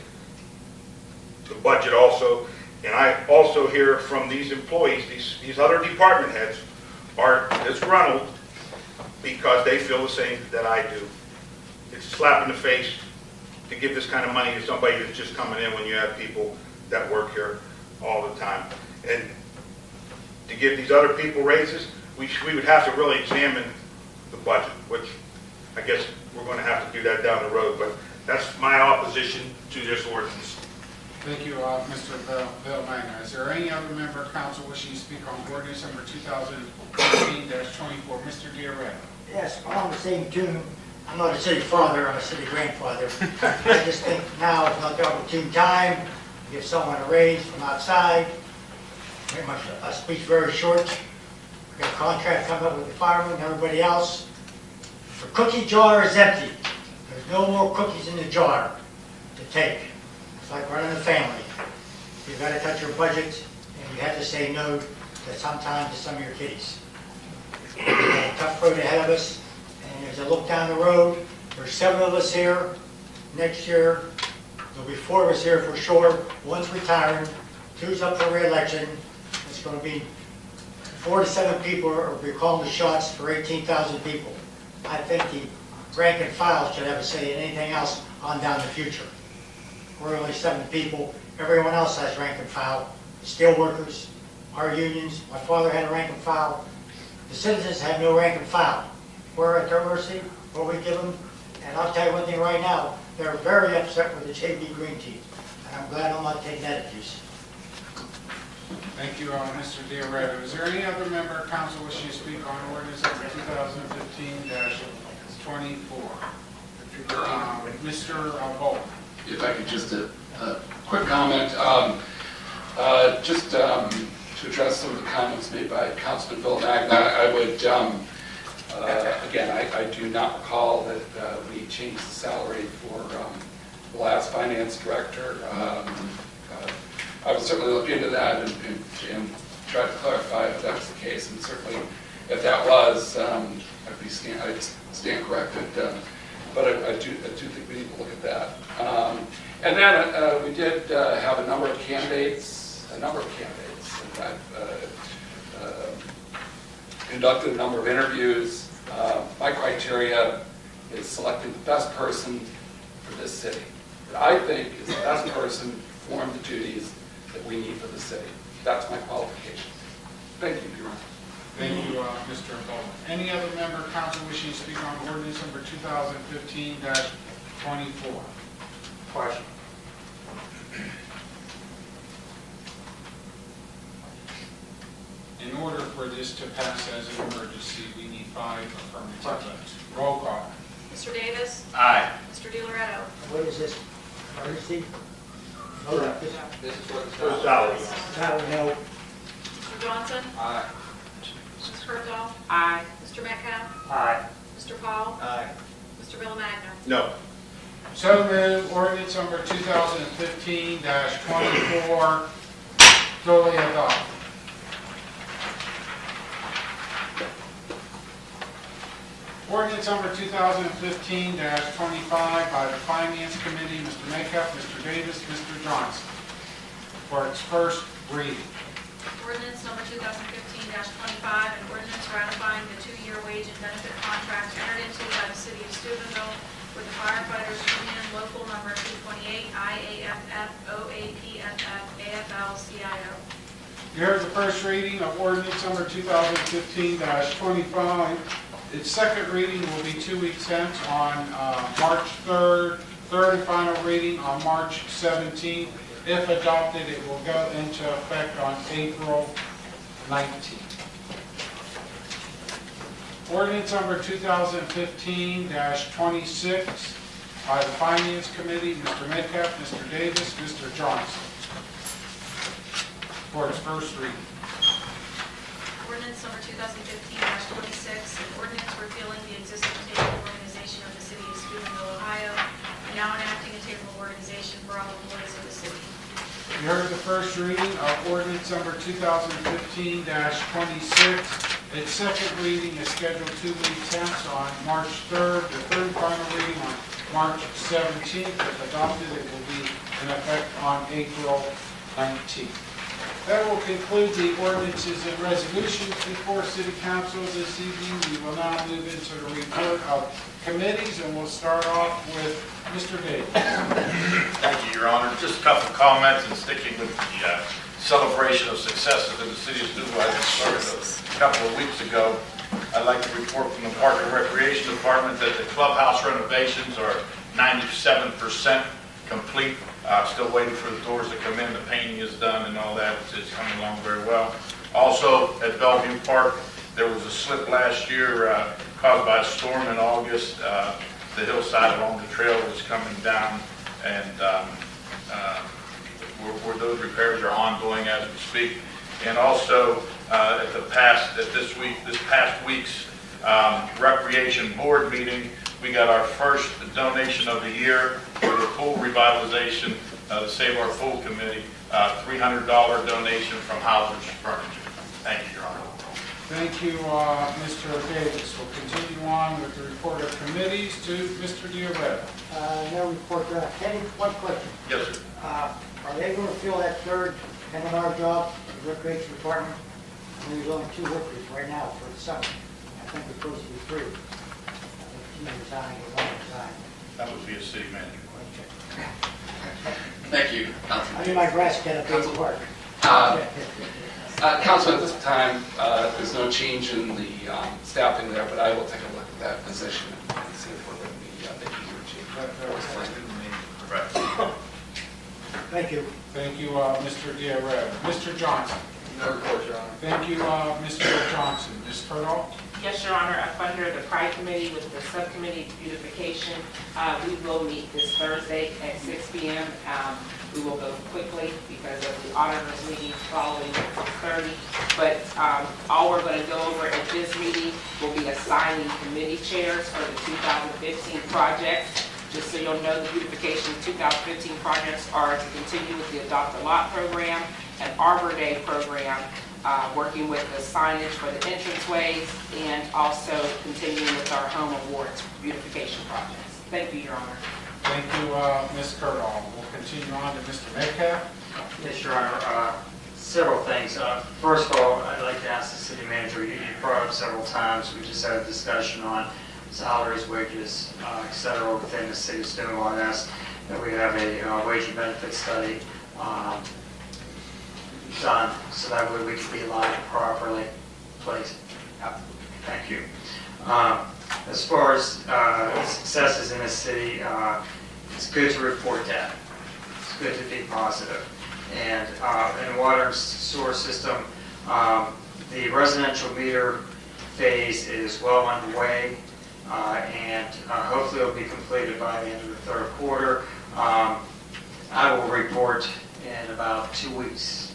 the budget also, and I also hear from these employees, these other department heads are disgruntled because they feel the same that I do. It's a slap in the face to give this kind of money to somebody that's just coming in when you have people that work here all the time. And to give these other people raises, we would have to really examine the budget, which I guess we're going to have to do that down the road, but that's my opposition to this ordinance. Thank you, Mr. Villamaina. Is there any other member of council wishing to speak on ordinance number 2015-24? Mr. Diaretta. Yes, along the same tune, I'm not a city father, I'm a city grandfather. I just think now is not the opportune time to give someone a raise from outside. Pretty much a speech very short. We got a contract coming up with the firemen and everybody else. The cookie jar is empty. There's no more cookies in the jar to take. It's like running a family. You've got to touch your budget, and you have to say no to sometimes to some of your kiddies. We have a tough road ahead of us, and as I look down the road, there's 7 of us here. Next year, there'll be 4 of us here for sure. One's retiring, 2's up for re-election. It's going to be 4 to 7 people are calling the shots for 18,000 people. I think the rank and file should have a say in anything else on down the future. We're only 7 people. Everyone else has rank and file. The steel workers, our unions. My father had a rank and file. The citizens have no rank and file. We're at their mercy, what we give them. And I'll tell you one thing right now, they're very upset with the JB Green Tea. And I'm glad I'm not taking that abuse. Thank you, Mr. Diaretta. Is there any other member of council wishing to speak on ordinance number 2015-24? Mr. Bolt. If I could just a quick comment, just to address some of the comments made by Councilman Villamaina, I would, again, I do not recall that we changed the salary for the last finance director. I would certainly look into that and try to clarify if that's the case, and certainly if that was, I'd stand corrected. But I do think we need to look at that. And then we did have a number of candidates. And I've conducted a number of interviews. My criteria is selecting the best person for this city that I think is the best person to perform the duties that we need for the city. That's my qualifications. Thank you, Your Honor. Thank you, Mr. Bowman. Any other member of council wishing to speak on ordinance number 2015-24? Question. In order for this to pass as an emergency, we need 5 affirmative votes. Roll call. Mr. Davis? Aye. Mr. DiLoretto? What is this? Emergency? No, this This is what For salary. salary, no. Mr. Johnson? Aye. Ms. Kurtolo? Aye. Mr. Metcalf? Aye. Mr. Paul? Aye. Mr. Villamagna? No. So moved. Ordinance number 2015-24 duly adopted. Ordinance number 2015-25 by the Finance Committee, Mr. Metcalf, Mr. Davis, Mr. Johnson, for its first reading. Ordinance number 2015-25, an ordinance ratifying the 2-year wage and benefit contract entered into by the city of Steubenville with the firefighters union local number 228 IAFF OAPFF AFL-CIO. You heard the first reading of ordinance number 2015-25. Its second reading will be 2 weeks hence on March 3rd, third and final reading on March 17th. If adopted, it will go into effect on April 19th. Ordinance number 2015-26 by the Finance Committee, Mr. Metcalf, Mr. Davis, Mr. Johnson, for its first reading. Ordinance number 2015-26, an ordinance repealing the existing table of organization of the city of Steubenville, Ohio, and now enacting a table of organization for all employees of the city. You heard the first reading of ordinance number 2015-26. Its second reading is scheduled 2 weeks hence on March 3rd. The third and final reading on March 17th. If adopted, it will be in effect on April 19th. That will conclude the ordinances and resolutions before City Council this evening. We will now move into the report of committees, and we'll start off with Mr. Davis. Thank you, Your Honor. Just a couple of comments and sticking with the celebration of successes in the city of Steubenville that started a couple of weeks ago. I'd like to report from the Park and Recreation Department that the clubhouse renovations are 97% complete. Still waiting for the doors to come in. The painting is done and all that. It's coming along very well. Also, at Bellevue Park, there was a slip last year caused by a storm in August. The hillside along the trail was coming down, and where those repairs are ongoing as we speak. And also, this past week's Recreation Board meeting, we got our first donation of the year for the pool revitalization, the Save Our Pool Committee, $300 donation from Hauser's Furniture. Thank you, Your Honor. Thank you, Mr. Davis. We'll continue on with the report of committees to Mr. Diaretta. No report. Kenny, one question. Yes, sir. Are they going to fill that third M&R job, the recreation department? I mean, there's only 2 workers right now for the summer. I think we're supposed to be 3. I think 2 resigned or 1 resigned. That would be a city manager. Thank you, I Councilman. mean, my grass got a big work. Councilman, at this time, there's no change in the staffing there, but I will take a look at that position and see if we're going to be making your change. Right. Thank you. Thank you, Mr. Diaretta. Mr. Johnson. No report, Your Honor. Thank you, Mr. Johnson. Ms. Turtle? Yes, Your Honor, up under the Pride Committee with the Subcommittee Beautification, we will meet this Thursday at 6 p.m. We will go quickly because of the auditors meeting following at 6:30. But all we're going to go over at this meeting will be assigning committee chairs for the 2015 projects. Just so you'll know, the beautification 2015 projects are to continue with the Adopt a Lot program and Arbor Day program, working with the signage for the entranceways and also continuing with our home awards beautification projects. Thank you, Your Honor. Thank you, Ms. Kurtall. We'll continue on to Mr. Metcalf. Yes, Your Honor. Several things. First of all, I'd like to ask the city manager, you brought up several times, we just had a discussion on salaries, wages, et cetera, within the city of Steubenville. I asked that we have a wage and benefit study done, so that way we can be lined properly, please. Yep. Thank you. As far as successes in the city, it's good to report that. It's good to be positive. And in the water and sewer system, the residential meter phase is well underway, and hopefully it'll be completed by the end of the third quarter. I will report in about 2 weeks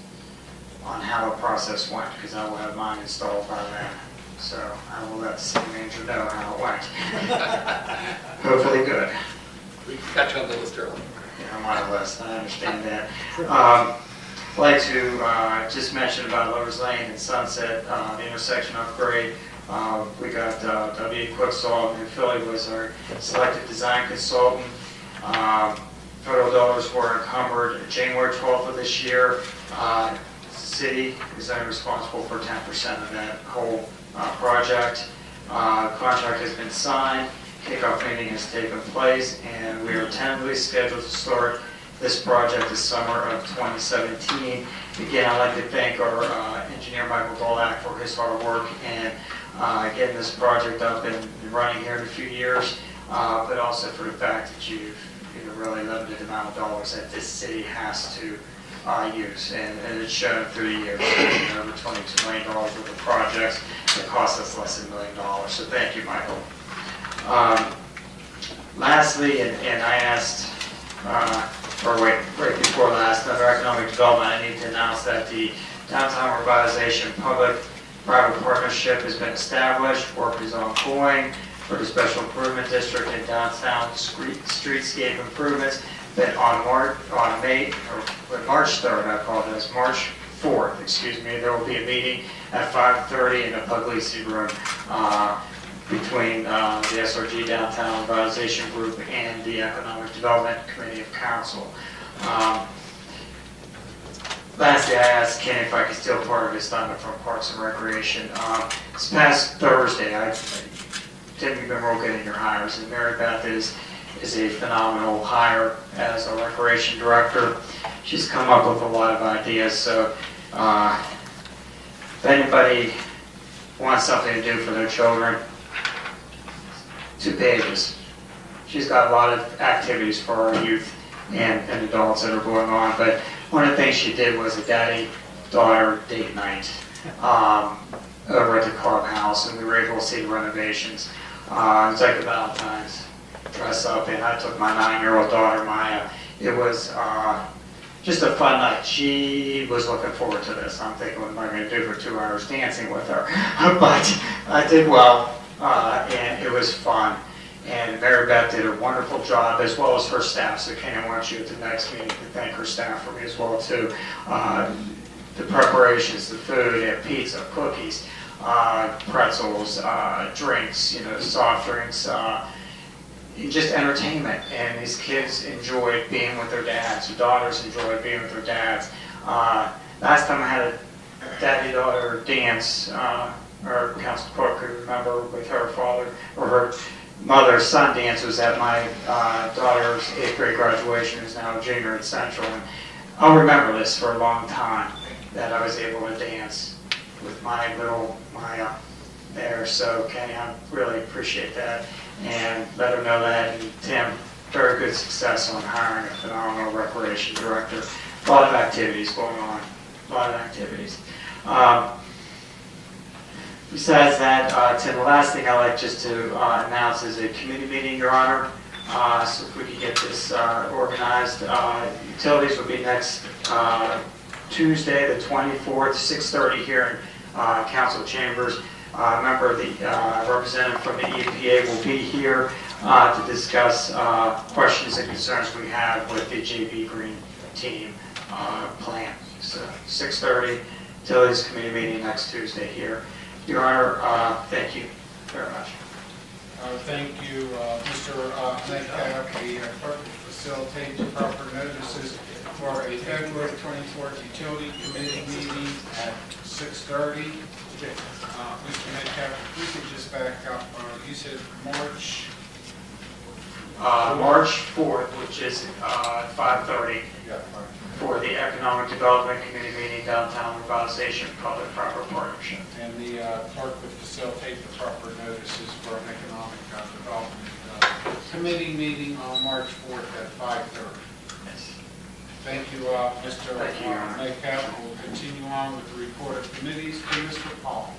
on how the process went, because I will have mine installed by then. So I will let the city manager know how it went. Hopefully good. We got you on the list early. Yeah, I'm on the list, I understand that. I'd like to just mention about Lover's Lane and Sunset, the intersection upgrade. We got W. Quicksall in Philly was our selected design consultant. Federal dollars were encumbered January 12th of this year. City is only responsible for 10% of that whole project. Contract has been signed, kickoff meeting has taken place, and we are tentatively scheduled to start this project this summer of 2017. Again, I'd like to thank our engineer Michael Golak for his hard work and getting this project up and running here in a few years, but also for the fact that you've really limited amount of dollars that this city has to use, and it's shown through the years. Over $22 million worth of projects that cost us less than $1 million. So thank you, Michael. Lastly, and I asked, right before last, under economic development, I need to announce that the downtown revitalization public-private partnership has been established. Work is ongoing for the special improvement district and downtown streetscape improvements. That on March 3rd, I apologize, March 4th, excuse me, there will be a meeting at 5:30 in the Puglisi room between the SRG Downtown Revitalization Group and the Economic Development Committee of Council. Lastly, I asked Ken if I could steal part of his thunder from Parks and Recreation. This past Thursday, I didn't even roll good in your hires, and Mary Beth is a phenomenal hire as a recreation director. She's come up with a lot of ideas, so if anybody wants something to do for their children, 2 pages. She's got a lot of activities for our youth and adults that are going on, but one of the things she did was a daddy-daughter date night over at the clubhouse, and we were able to see the renovations. It was like a Valentine's dress up, and I took my 9-year-old daughter, Maya. It was just a fun night. She was looking forward to this. I'm thinking, what am I going to do for 2 hours dancing with her? But I did well, and it was fun. And Mary Beth did a wonderful job, as well as her staff. So Ken, I want you at the next meeting to thank her staff for me as well too. The preparations, the food, pizza, cookies, pretzels, drinks, soft drinks, just entertainment. And these kids enjoyed being with their dads. The daughters enjoyed being with their dads. Last time I had a daddy-daughter dance, or Council Court could remember, with her father, or her mother's son dance was at my daughter's 8th grade graduation, who's now a junior at Central. And I'll remember this for a long time, that I was able to dance with my little Maya there. So Kenny, I really appreciate that, and let her know that. And Tim, very good success on hiring a phenomenal recreation director. A lot of activities going on, a lot of activities. Besides that, Tim, the last thing I'd like just to announce is a committee meeting, Your Honor. So if we could get this organized. Utilities will be next Tuesday, the 24th, 6:30 here in council chambers. A member of the representative from the EPA will be here to discuss questions and concerns we have with the JB Green team plan. So 6:30, Utilities Committee meeting next Tuesday here. Your Honor, thank you very much. Thank you, Mr. Metcalf. The clerk will facilitate the proper notices for a February 24th Utility Committee meeting at 6:30. Mr. Metcalf, if we could just back up, you said March March 4th, which is 5:30, for the Economic Development Committee meeting, Downtown Revitalization Public-Private Partnership. And the clerk would facilitate the proper notices for an economic development committee meeting on March 4th at 5:30. Yes. Thank you, Mr. Thank you, Your Honor. Metcalf. We'll continue on with the report of committees to Mr. Paul.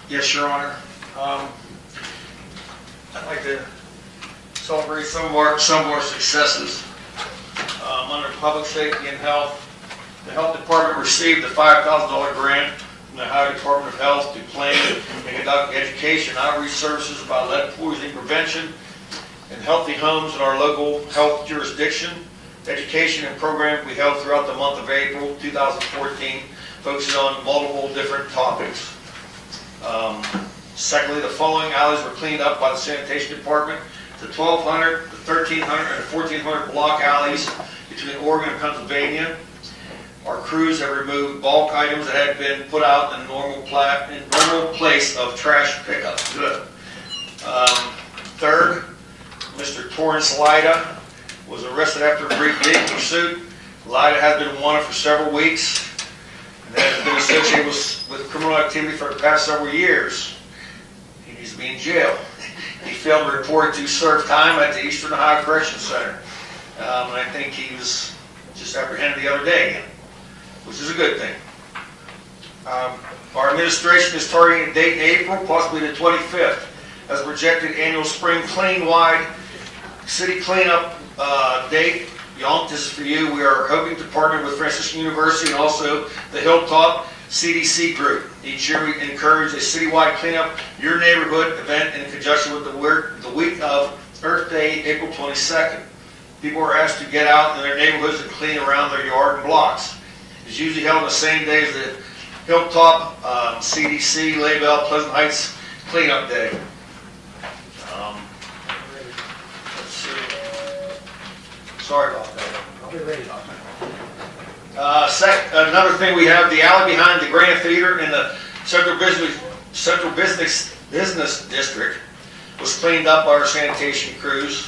Yes, Your Honor. I'd like to celebrate some of our successes. Under public safety and health, the health department received a $5,000 grant from the Ohio Department of Health to plan and conduct education outreach services about lead poisoning prevention and healthy homes in our local health jurisdiction. Education and programs we held throughout the month of April 2014, focusing on multiple different topics. Secondly, the following alleys were cleaned up by the sanitation department: the 1,200, the 1,300, and 1,400 block alleys between Oregon and Pennsylvania. Our crews have removed bulk items that had been put out in normal place of trash pickup. Good. Third, Mr. Torrance Lida was arrested after a brief legal pursuit. Lida has been wanted for several weeks and has been associated with criminal activity for the past several years. He needs to be in jail. He failed to report to serve time at the Eastern Ohio Correction Center. And I think he was just apprehended the other day again, which is a good thing. Our administration is targeting a date in April, possibly the 25th, as a projected annual spring clean-wide city cleanup date. Yonk, this is for you. We are hoping to partner with Franciscan University and also the Hilltop CDC group. Each year we encourage a citywide cleanup your neighborhood event in conjunction with the week of Earth Day, April 22nd. People are asked to get out in their neighborhoods and clean around their yard and blocks. It's usually held on the same day as the Hilltop CDC Laybell Pleasant Heights Cleanup Day. Let's see. Sorry about that. I'll be ready. Another thing we have, the alley behind the Grand Theater in the Central Business District was cleaned up by our sanitation crews.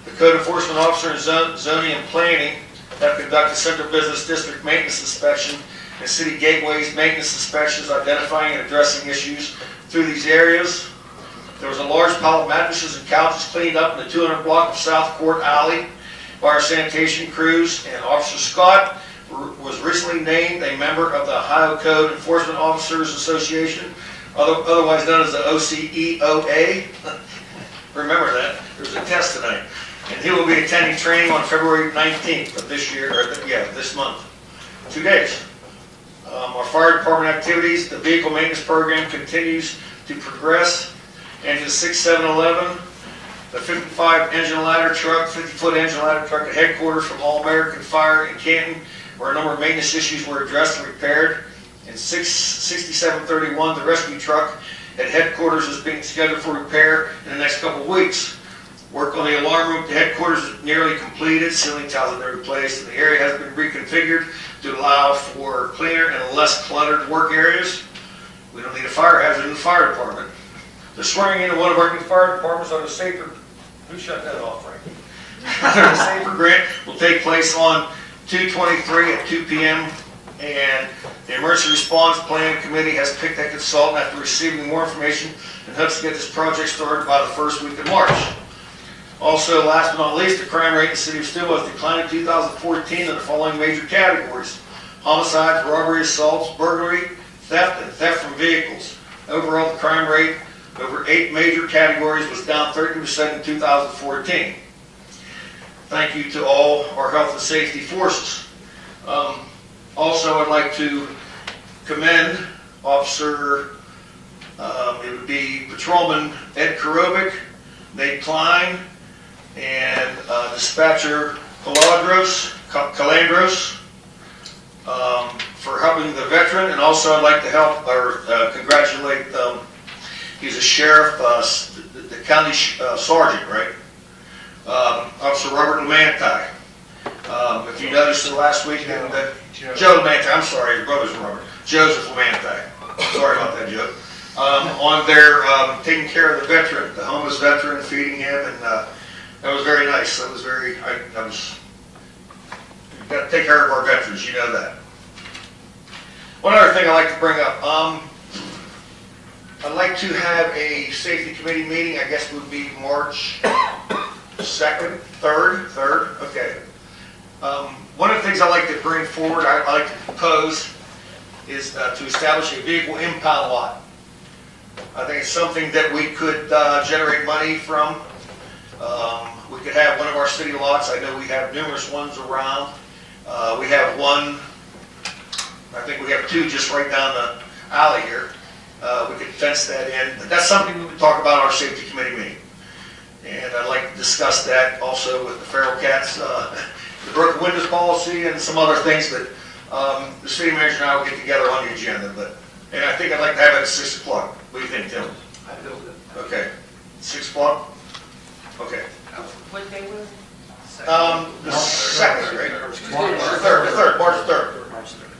The code enforcement officer in zoning and planning have conducted Central Business District maintenance inspection and city gateways maintenance inspections, identifying and addressing issues through these areas. There was a large pile of mattresses and couches cleaned up in the 200 block of South Court Alley by our sanitation crews, and Officer Scott was recently named a member of the Ohio Code Enforcement Officers Association, otherwise known as the OCEOA. Remember that. There's a test tonight. And he will be attending training on February 19th of this year, this month. 2 days. Our fire department activities, the vehicle maintenance program continues to progress. Engine 6, 7, 11, the 55 engine ladder truck, 50-foot engine ladder truck at headquarters from All American Fire in Canton, where a number of maintenance issues were addressed and repaired. And 6731, the rescue truck at headquarters, is being scheduled for repair in the next couple of weeks. Work on the alarm room at headquarters is nearly completed. Ceiling tiles have been replaced, and the area has been reconfigured to allow for cleaner and less cluttered work areas. We don't need a fire hazard in the fire department. The swearing in of one of our new fire departments on the Safer, who shut that off, Frank? The Safer grant will take place on 2/23 at 2 p.m. And the Emergency Response Planning Committee has picked a consultant after receiving more information and hopes to get this project started by the first week of March. Also, last but not least, the crime rate in the city of Steubenville has declined in 2014 in the following major categories: homicides, robbery, assaults, burglary, theft, and theft from vehicles. Overall, the crime rate over 8 major categories was down 30% in 2014. Thank you to all our health and safety forces. Also, I'd like to commend Officer, it would be Patrolman Ed Karovic, Nate Klein, and Dispatcher Calandros for helping the veteran. And also I'd like to congratulate, he's a sheriff, the county sergeant, right? Officer Robert Lamanti. If you noticed last week, Joe Lamanti, I'm sorry, his brother's Robert. Joseph Lamanti. Sorry about that, Joe. On their taking care of the veteran, the homeless veteran, feeding him and That was very nice. That was very, I was, we've got to take care of our veterans, you know that. One other thing I'd like to bring up, I'd like to have a safety committee meeting, I guess would be March 2nd, 3rd, okay. One of the things I'd like to bring forward, I'd like to propose, is to establish a vehicle impound lot. I think it's something that we could generate money from. We could have one of our city lots. I know we have numerous ones around. We have one, I think we have two just right down the alley here. We could fence that in. But that's something we would talk about in our safety committee meeting. And I'd like to discuss that also with the feral cats, the broken windows policy, and some other things that the city manager and I will get together on the agenda. And I think I'd like to have it at 6 o'clock. What do you think, Tim? I feel good. Okay. 6 o'clock? Okay. What day was it? The 2nd, right? March 3rd.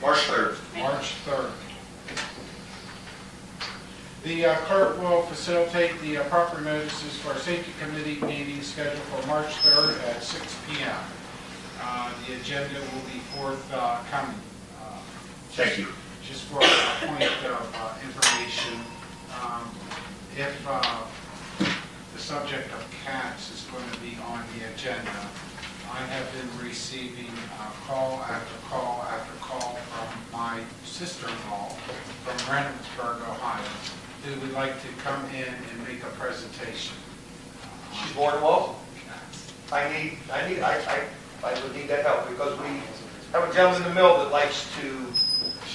March 3rd. March 3rd. The clerk will facilitate the proper notices for our safety committee meeting scheduled for March 3rd at 6 p.m. The agenda will be forthcoming. Thank you. Just for a point of information, if the subject of cats is going to be on the agenda, I have been receiving call after call after call from my sister-in-law from Reynoldsburg, Ohio, who would like to come in and make a presentation. She's more than welcome. I would need that help because we have a gentleman in the mill that likes to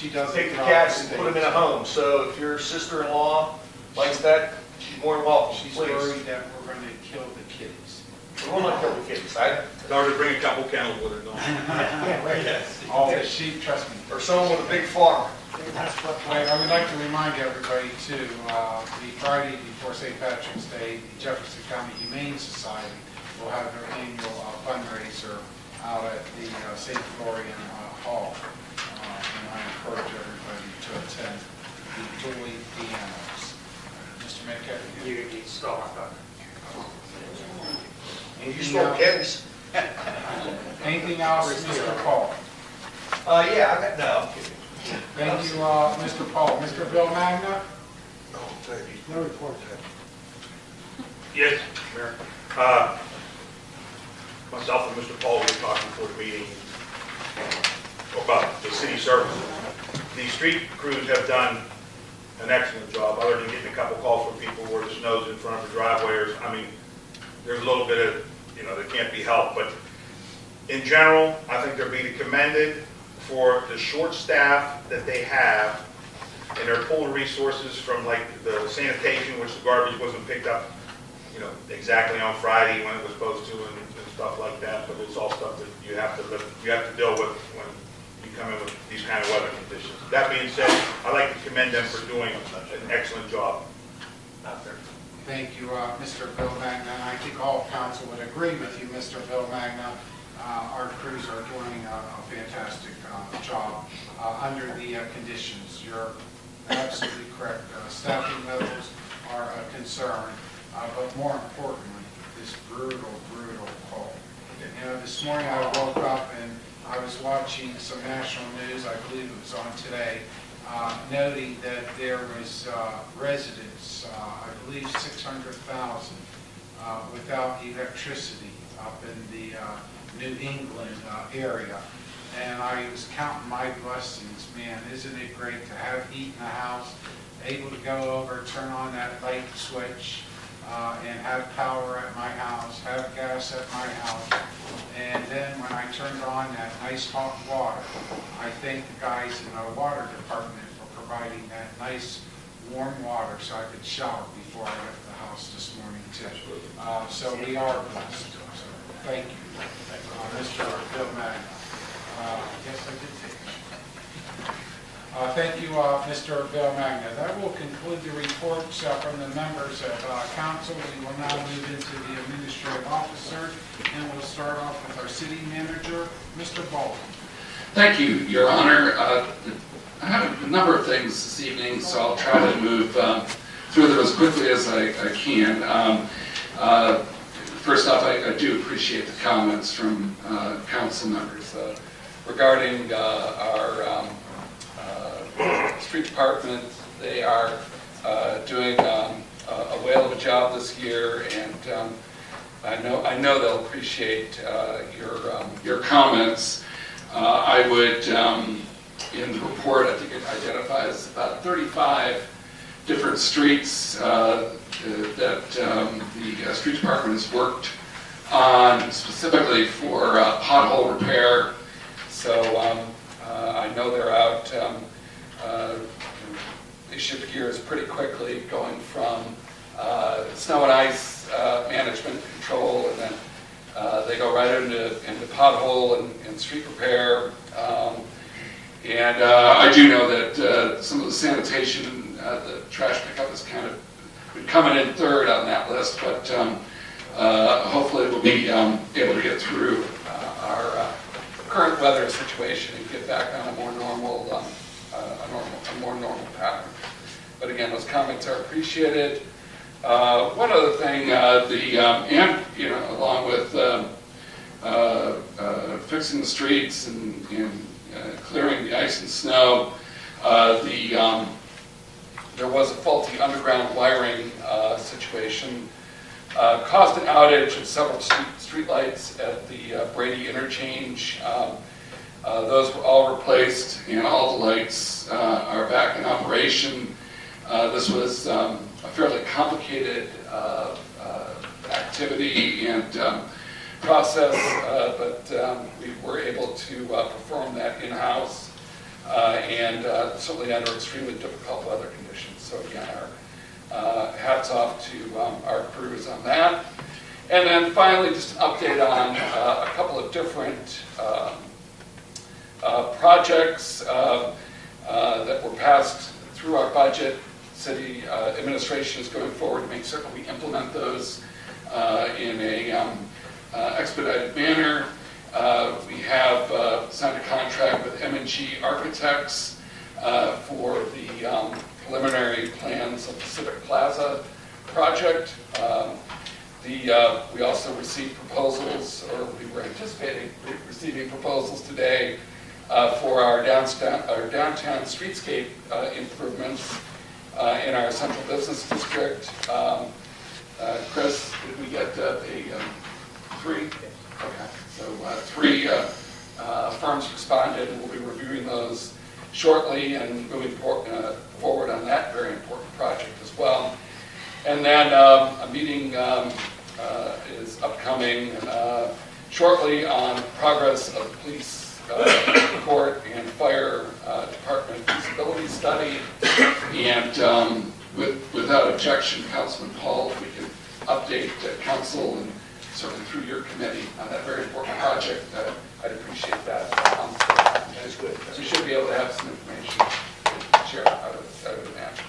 She does take the cats and put them in a home. So if your sister-in-law likes that, she's more than welcome. She's Please. worried that we're going to kill the kitties. We will not kill the kitties. Tell her to bring a couple kennels with her, don't All the sheep, trust me. Or someone with a big farm. I would like to remind everybody too, the Friday before St. Patrick's Day, the Jefferson County Humane Society will have their annual fundraiser out at the St. Florian Hall. And I encourage everybody to attend the Joy Pianos. Mr. Metcalf? You need to stop. You smoke kitties? Anything else, Mr. Paul? Yeah, I got, no, I'm kidding. Thank you, Mr. Paul. Mr. Bill Magna? No report, sir. Yes, Mayor. Myself and Mr. Paul were talking before the meeting about the city services. The street crews have done an excellent job, other than getting a couple calls from people where the snow's in front of the driveway. I mean, there's a little bit of, that can't be helped, but in general, I think they're being commended for the short staff that they have, and they're pulling resources from like the sanitation, which the garbage wasn't picked up, exactly on Friday when it was supposed to, and stuff like that. But it's all stuff that you have to deal with when you come in with these kind of weather conditions. That being said, I'd like to commend them for doing an excellent job out there. Thank you, Mr. Bill Magna. And I think all council would agree with you, Mr. Bill Magna. Our crews are doing a fantastic job under the conditions. You're absolutely correct. Staffing levels are a concern, but more importantly, this brutal cold. This morning I woke up and I was watching some national news, I believe it was on today, noting that there was residents, I believe 600,000, without electricity up in the New England area. And I was counting my blessings. Man, isn't it great to have heat in the house, able to go over, turn on that light switch, and have power at my house, have gas at my house. And then when I turned on that nice hot water, I thank the guys in our water department for providing that nice warm water so I could shower before I left the house this morning too. So we are blessed. So thank you, Mr. Bill Magna. Yes, I did take it. Thank you, Mr. Bill Magna. That will conclude the reports from the members of council. We will now move into the administrative officer, and we'll start off with our city manager, Mr. Baldwin. Thank you, Your Honor. I have a number of things this evening, so I'll try to move through them as quickly as I can. First off, I do appreciate the comments from council members regarding our street department. They are doing a whale of a job this year, and I know they'll appreciate your comments. I would, in the report, I think it identifies about 35 different streets that the street department has worked on specifically for pothole repair. So I know they're out. They shift gears pretty quickly, going from snow and ice management control, and then they go right into pothole and street repair. And I do know that some of the sanitation, the trash pickup is kind of been coming in third on that list, but hopefully we'll be able to get through our current weather situation and get back on a more normal pattern. But again, those comments are appreciated. One other thing, and along with fixing the streets and clearing the ice and snow, there was a faulty underground wiring situation. Caused an outage of several street lights at the Brady interchange. Those were all replaced, and all the lights are back in operation. This was a fairly complicated activity and process, but we were able to perform that in-house, and certainly under extremely difficult weather conditions. So again, our hats off to our crews on that. And then finally, just an update on a couple of different projects that were passed through our budget. City administration is going forward to make certain we implement those in a expedited manner. We have signed a contract with M&G Architects for the preliminary plans of the Civic Plaza project. We also received proposals, or we were anticipating receiving proposals today for our downtown streetscape improvements in our central business district. Chris, did we get three? Okay, so three firms responded, and we'll be reviewing those shortly and moving forward on that very important project as well. And then a meeting is upcoming shortly on progress of the police court and fire department feasibility study. And without objection, Councilman Paul, if we can update council and certainly through your committee on that very important project, I'd appreciate that. That's good. So you should be able to have some information to share, I would imagine.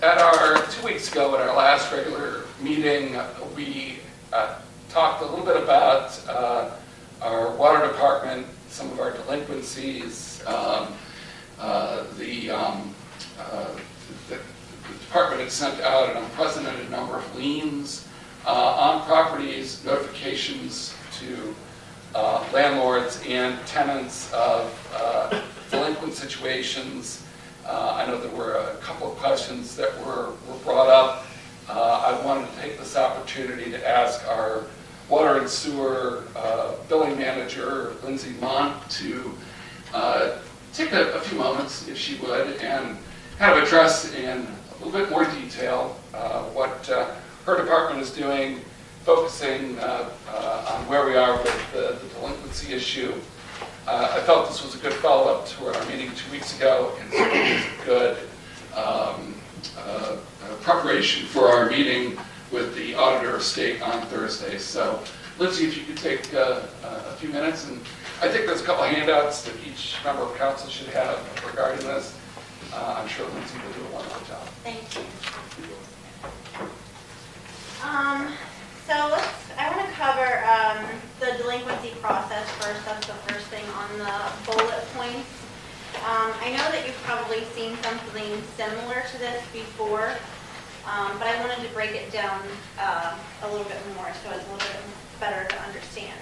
At our 2 weeks ago, at our last regular meeting, we talked a little bit about our water department, some of our delinquencies. The department had sent out an unprecedented number of liens on properties, notifications to landlords and tenants of delinquent situations. I know there were a couple of questions that were brought up. I wanted to take this opportunity to ask our water and sewer billing manager, Lindsay Mont, to take a few moments, if she would, and kind of address in a little bit more detail what her department is doing, focusing on where we are with the delinquency issue. I felt this was a good follow-up to our meeting 2 weeks ago, and certainly is a good preparation for our meeting with the auditor of state on Thursday. So, Lindsay, if you could take a few minutes, and I think there's a couple of handouts that each member of council should have regarding this. I'm sure Lindsay will do a wonderful job. Thank you. I want to cover the delinquency process first. That's the first thing on the bullet points. I know that you've probably seen something similar to this before. But I wanted to break it down a little bit more so it's a little bit better to understand.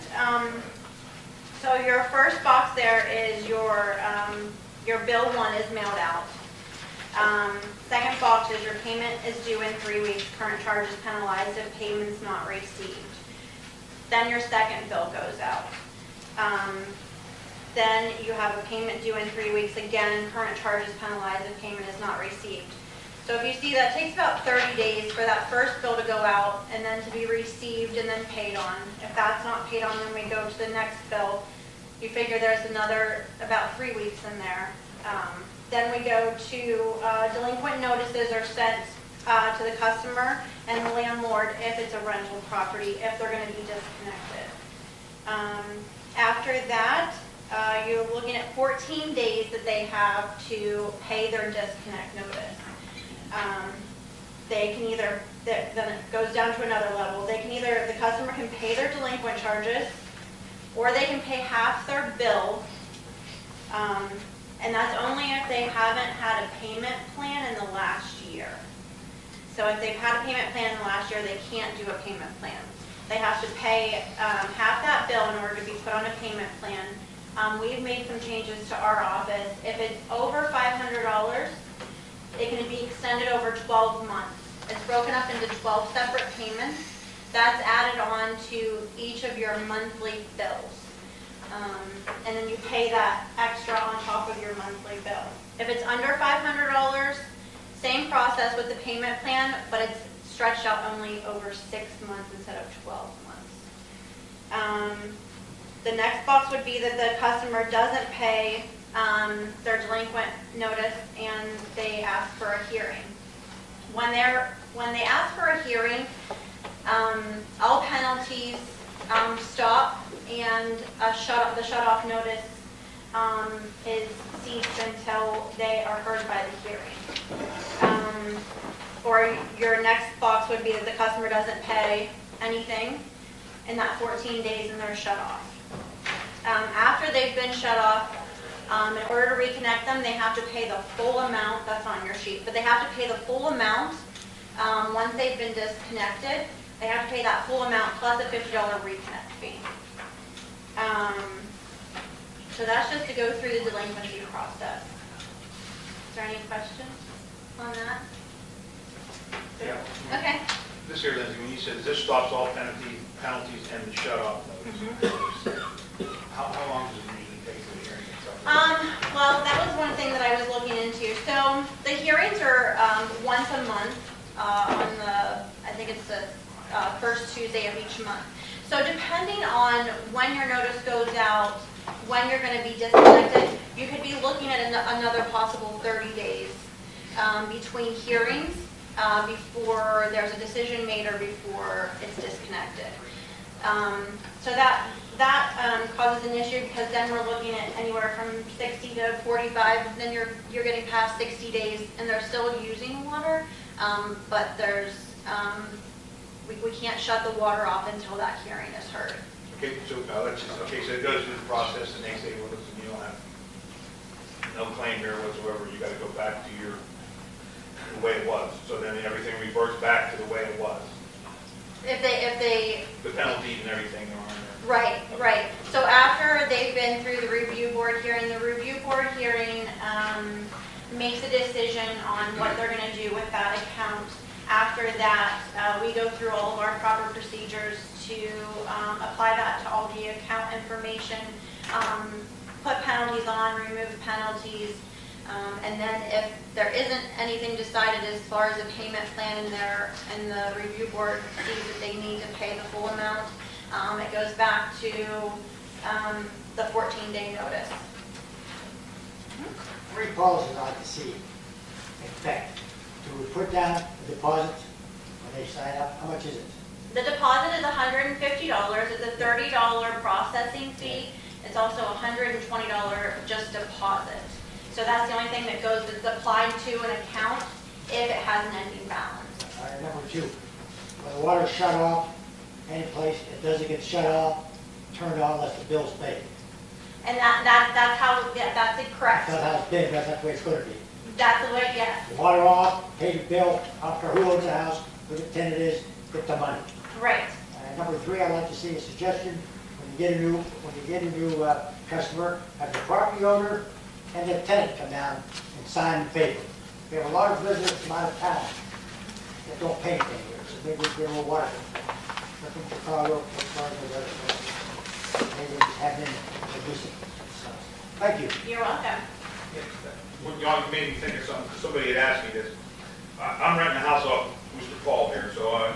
So your first box there is your bill 1 is mailed out. Second box is your payment is due in 3 weeks, current charge is penalized if payment's not received. Then your second bill goes out. Then you have a payment due in 3 weeks, again, current charge is penalized if payment is not received. So if you see that takes about 30 days for that first bill to go out and then to be received and then paid on. If that's not paid on, then we go to the next bill. You figure there's another about 3 weeks in there. Then we go to delinquent notices are sent to the customer and the landlord if it's a rental property, if they're going to be disconnected. After that, you're looking at 14 days that they have to pay their disconnect notice. They can either, then it goes down to another level, they can either, the customer can pay their delinquent charges, or they can pay half their bill, and that's only if they haven't had a payment plan in the last year. So if they've had a payment plan in the last year, they can't do a payment plan. They have to pay half that bill in order to be put on a payment plan. We've made some changes to our office. If it's over $500, it can be extended over 12 months. It's broken up into 12 separate payments. That's added on to each of your monthly bills. And then you pay that extra on top of your monthly bill. If it's under $500, same process with the payment plan, but it's stretched out only over 6 months instead of 12 months. The next box would be that the customer doesn't pay their delinquent notice and they ask for a hearing. When they ask for a hearing, all penalties stop and the shut-off notice is ceased until they are heard by the hearing. Or your next box would be that the customer doesn't pay anything in that 14 days and they're shut off. After they've been shut off, in order to reconnect them, they have to pay the full amount that's on your sheet. But they have to pay the full amount once they've been disconnected. They have to pay that full amount plus a $50 reconnect fee. So that's just to go through the delinquency process. Is there any questions on that? Yeah. Okay. This here, Lindsay, when you said this stops all penalties and the shut-off notice, how long does it usually take for the hearing itself? Well, that was one thing that I was looking into. So the hearings are once a month on the, I think it's the first Tuesday of each month. So depending on when your notice goes out, when you're going to be disconnected, you could be looking at another possible 30 days between hearings before there's a decision made or before it's disconnected. So that causes an issue because then we're looking at anywhere from 60 to 45. Then you're getting past 60 days and they're still using water, but there's we can't shut the water off until that hearing is heard. Okay, so so it goes through the process and they say, well, listen, you don't have no claim here whatsoever. You got to go back to the way it was. So then everything reverts back to the way it was. If they The penalties and everything are on there. Right. So after they've been through the review board hearing, the review board hearing makes a decision on what they're going to do with that account. After that, we go through all of our proper procedures to apply that to all the account information, put penalties on, remove penalties, and then if there isn't anything decided as far as a payment plan in there, and the review board sees that they need to pay the full amount, it goes back to the 14-day notice. How many policies I'd like to see in effect? Do we put down a deposit when they sign up? How much is it? The deposit is $150. It's a $30 processing fee. It's also $120 just deposit. So that's the only thing that goes, that's applied to an account if it has an ending balance. All right, number two, when the water's shut off, any place, it doesn't get shut off, turned on unless the bill's paid. And that's how, yeah, that's correct. That's not how it's been, but that's the way it's going to be. That's the way, yes, The water off, pay the bill, after who owns the house, who the tenant is, get the money. right. Number three, I'd like to see a suggestion, when you get a new customer, have the property owner and the tenant come down and sign the paper. We have a lot of visitors from out of town that don't pay anything here, so maybe we get a little water. From Chicago, from Florida, maybe have them reduce it. So, thank you. You're welcome. What y'all made me think of something, 'cause somebody had asked me this. I'm renting a house off Mr. Paul here, so,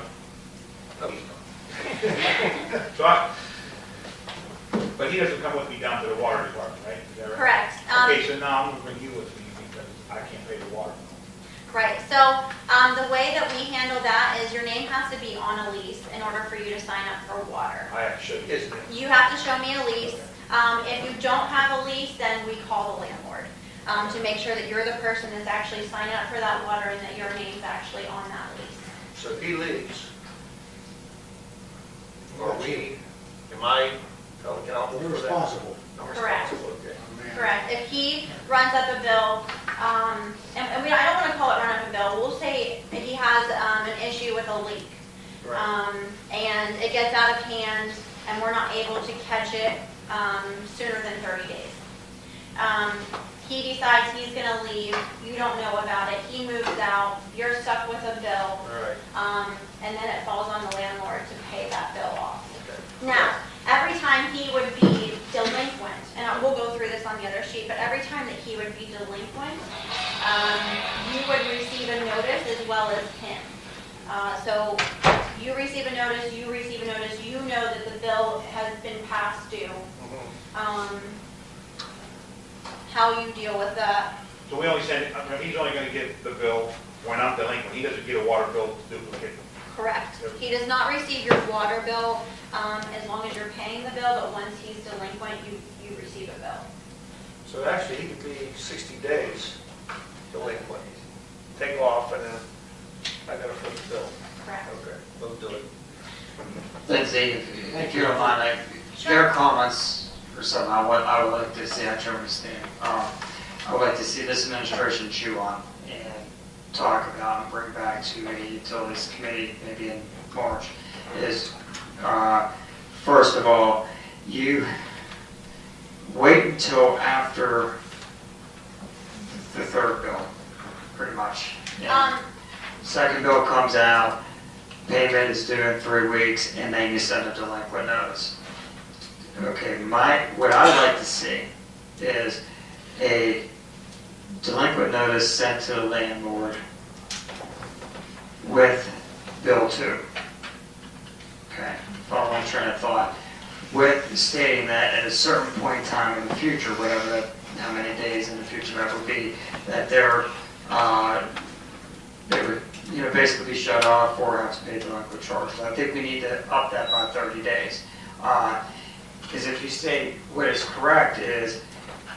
but he doesn't come with me down to the water department, right? Is that right? Correct. Okay, so now I'm gonna bring you with me because I can't pay the water. Right, so the way that we handle that is your name has to be on a lease in order for you to sign up for water. I have to show you his name. You have to show me a lease. If you don't have a lease, then we call the landlord to make sure that you're the person that's actually signing up for that water and that your name's actually on that lease. So if he leaves, or we, am I held accountable You're for that? responsible. I'm Correct. responsible, okay. Correct. If he runs up a bill, I don't want to call it run up a bill, we'll say he has an issue with a leak. And it gets out of hand and we're not able to catch it sooner than 30 days. He decides he's going to leave, you don't know about it, he moves out, you're stuck with a bill, All right. and then it falls on the landlord to pay that bill off. Okay. Now, every time he would be delinquent, and we'll go through this on the other sheet, but every time that he would be delinquent, you would receive a notice as well as him. So you receive a notice, you know that the bill has been past due. How you deal with that. So we only send, he's only gonna get the bill when I'm delinquent. He doesn't get a water bill duplicate. Correct. He does not receive your water bill as long as you're paying the bill, but once he's delinquent, you receive a bill. So actually, he could be 60 days delinquent. Take off and then I gotta flip the bill. Correct. Okay, we'll do it. Lindsay, if you don't mind, there are comments or something I would like to see, I totally understand. I would like to see this administration chew on and talk about and bring back to a utilities committee maybe in March is, first of all, you wait until after the third bill, pretty much. And second bill comes out, payment is due in 3 weeks, and then you send a delinquent notice. Okay, what I'd like to see is a delinquent notice sent to the landlord with bill 2. Okay, following train of thought. With stating that at a certain point in time in the future, whatever that, how many days in the future that would be, that they would, basically be shut off or have to pay delinquent charges. I think we need to up that by 30 days. Because if you state what is correct is,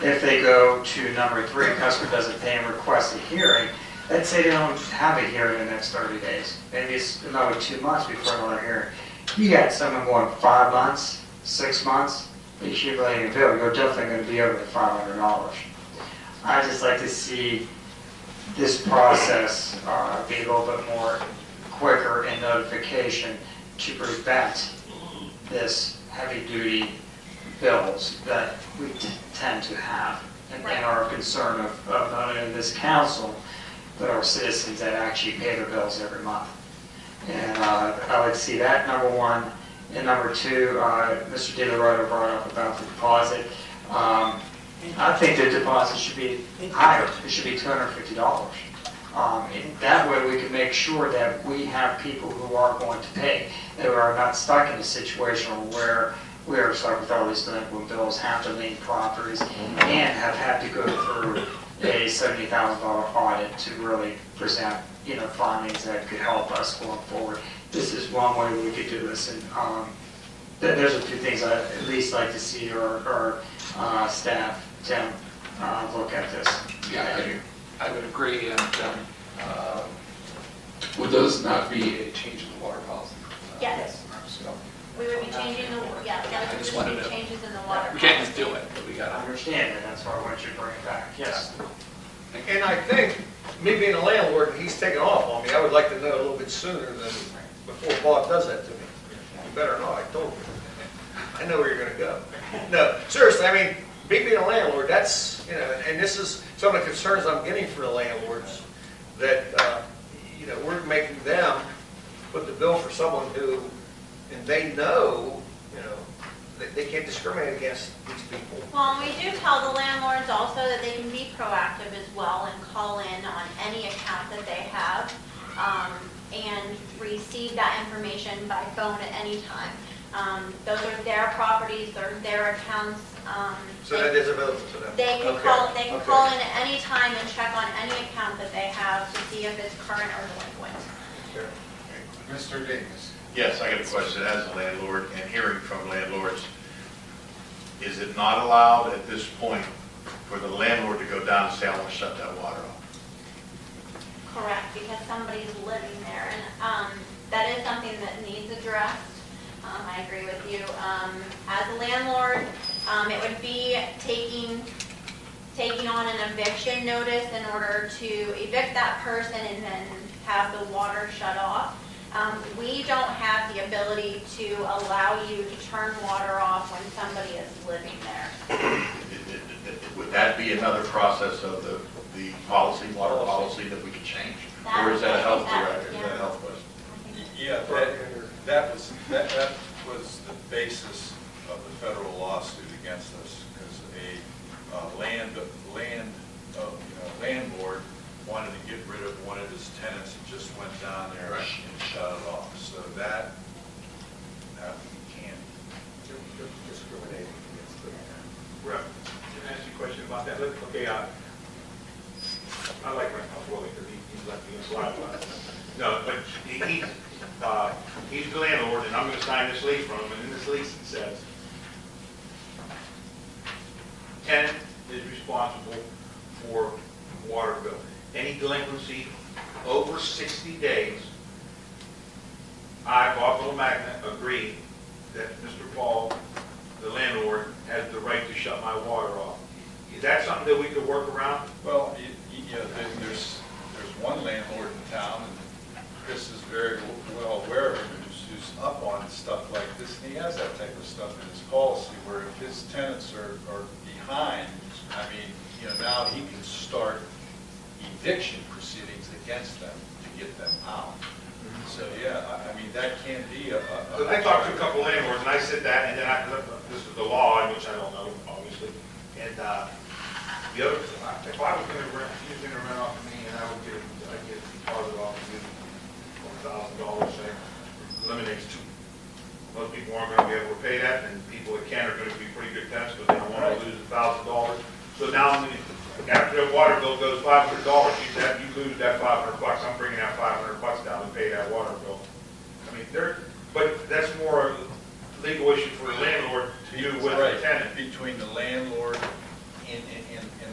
if they go to number 3, customer doesn't pay and request a hearing, let's say they don't have a hearing in the next 30 days. Maybe it's another 2 months before another hearing. You got someone going 5 months, 6 months, accumulating a bill, you're definitely going to be over the $500. I just like to see this process be a little bit more quicker in notification to prevent this heavy-duty bills that we tend to have and are a concern of not only this council, but our citizens that actually pay their bills every month. And I like to see that, number 1. And number 2, Mr. De La Rota brought up about the deposit. I think the deposit should be higher. It should be $250. That way we can make sure that we have people who are going to pay, that we are not stuck in a situation where we are stuck with all these delinquent bills, have to lien properties, and have had to go through a $70,000 audit to really present, findings that could help us going forward. This is one way we could do this, and there's a few things I'd at least like to see our staff, Tim, look at this. Yeah, I would agree, and would those not be a change in the water policy? Yes. So, We would be changing the, yeah, I that would just just wanted be to- changes in the water. We can't just do policy. it, but we I gotta. understand that, that's why I want you to bring it back, yes. And I think, me being a landlord, and he's taking off on me, I would like to know a little bit sooner than before Bob does that to me. You better not, I told you. I know where you're gonna go. No, seriously, I mean, me being a landlord, that's, you know, and this is some of the concerns I'm getting for the landlords, that, you know, we're making them put the bill for someone who, and they know, you know, they can't discriminate against these people. Well, we do tell the landlords also that they can be proactive as well and call in on any account that they have, and receive that information by phone at any time. Those are their properties, they're their accounts. So that is available to them? They can Okay. call in at any time and check on any account that they have to see if it's current or delinquent. Okay. Mr. Davis. Yes, I got a question as a landlord and hearing from landlords. Is it not allowed at this point for the landlord to go down and say, I want to shut that water off? Correct, because somebody's living there, and that is something that needs addressed. I agree with you. As a landlord, it would be taking on an eviction notice in order to evict that person and then have the water shut off. We don't have the ability to allow you to turn water off when somebody is living there. Would that be another process of the policy, water policy that we could change? Or is that a health director, is that a health question? Yeah, that was the basis of the federal lawsuit against us, because landlord wanted to get rid of one of his tenants and just went down there and shut it off. So that we can't. Discriminating against them. Right. Can I ask you a question about that? Okay, I like Ralph Willie because he's left me in a lot of No, but he's the landlord, and I'm going to sign this lease from him, and in this lease it says, tenant is responsible for water bill. Any delinquency over 60 days, I, Bob Little Magna, agree that Mr. Paul, the landlord, has the right to shut my water off. Is that something that we could work around? Well, there's one landlord in town, and Chris is very well aware of him, who's up on stuff like this, and he has that type of stuff in his policy, where if his tenants are behind, I mean, now he can start eviction proceedings against them to get them out. So, yeah, I mean, that can be a... I talked to a couple landlords, and I said that, and then this is the law, which I don't know, obviously, and the other, if I was going to rent, he was going to rent off of me, and I'd get a deposit off of you, $1,000, say, eliminates two. Most people aren't going to be able to pay that, and people that can are going to be pretty good tenants, but they don't want to lose $1,000. So now, after the water bill goes $500, you lose that $500. I'm bringing that $500 down to pay that water bill. I mean, but that's more a legal issue for the landlord to do with the tenant. Between the landlord and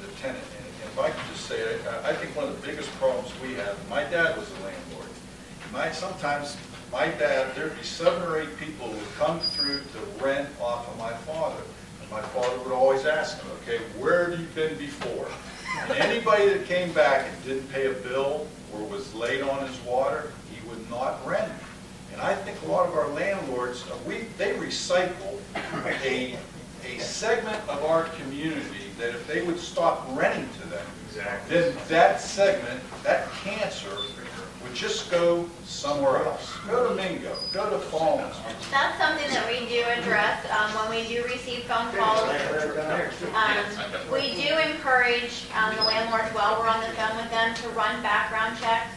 the tenant. And if I could just say, I think one of the biggest problems we have, my dad was a landlord. Sometimes my dad, there'd be 7 or 8 people who would come through to rent off of my father. And my father would always ask him, okay, where have you been before? And anybody that came back and didn't pay a bill or was late on his water, he would not rent. And I think a lot of our landlords, they recycle a segment of our community that if they would stop renting to them, then that segment, that cancer, would just go somewhere else. Go to Mingo, go to Fallon. That's something that we do address when we do receive phone calls. We do encourage the landlords while we're on the phone with them to run background checks,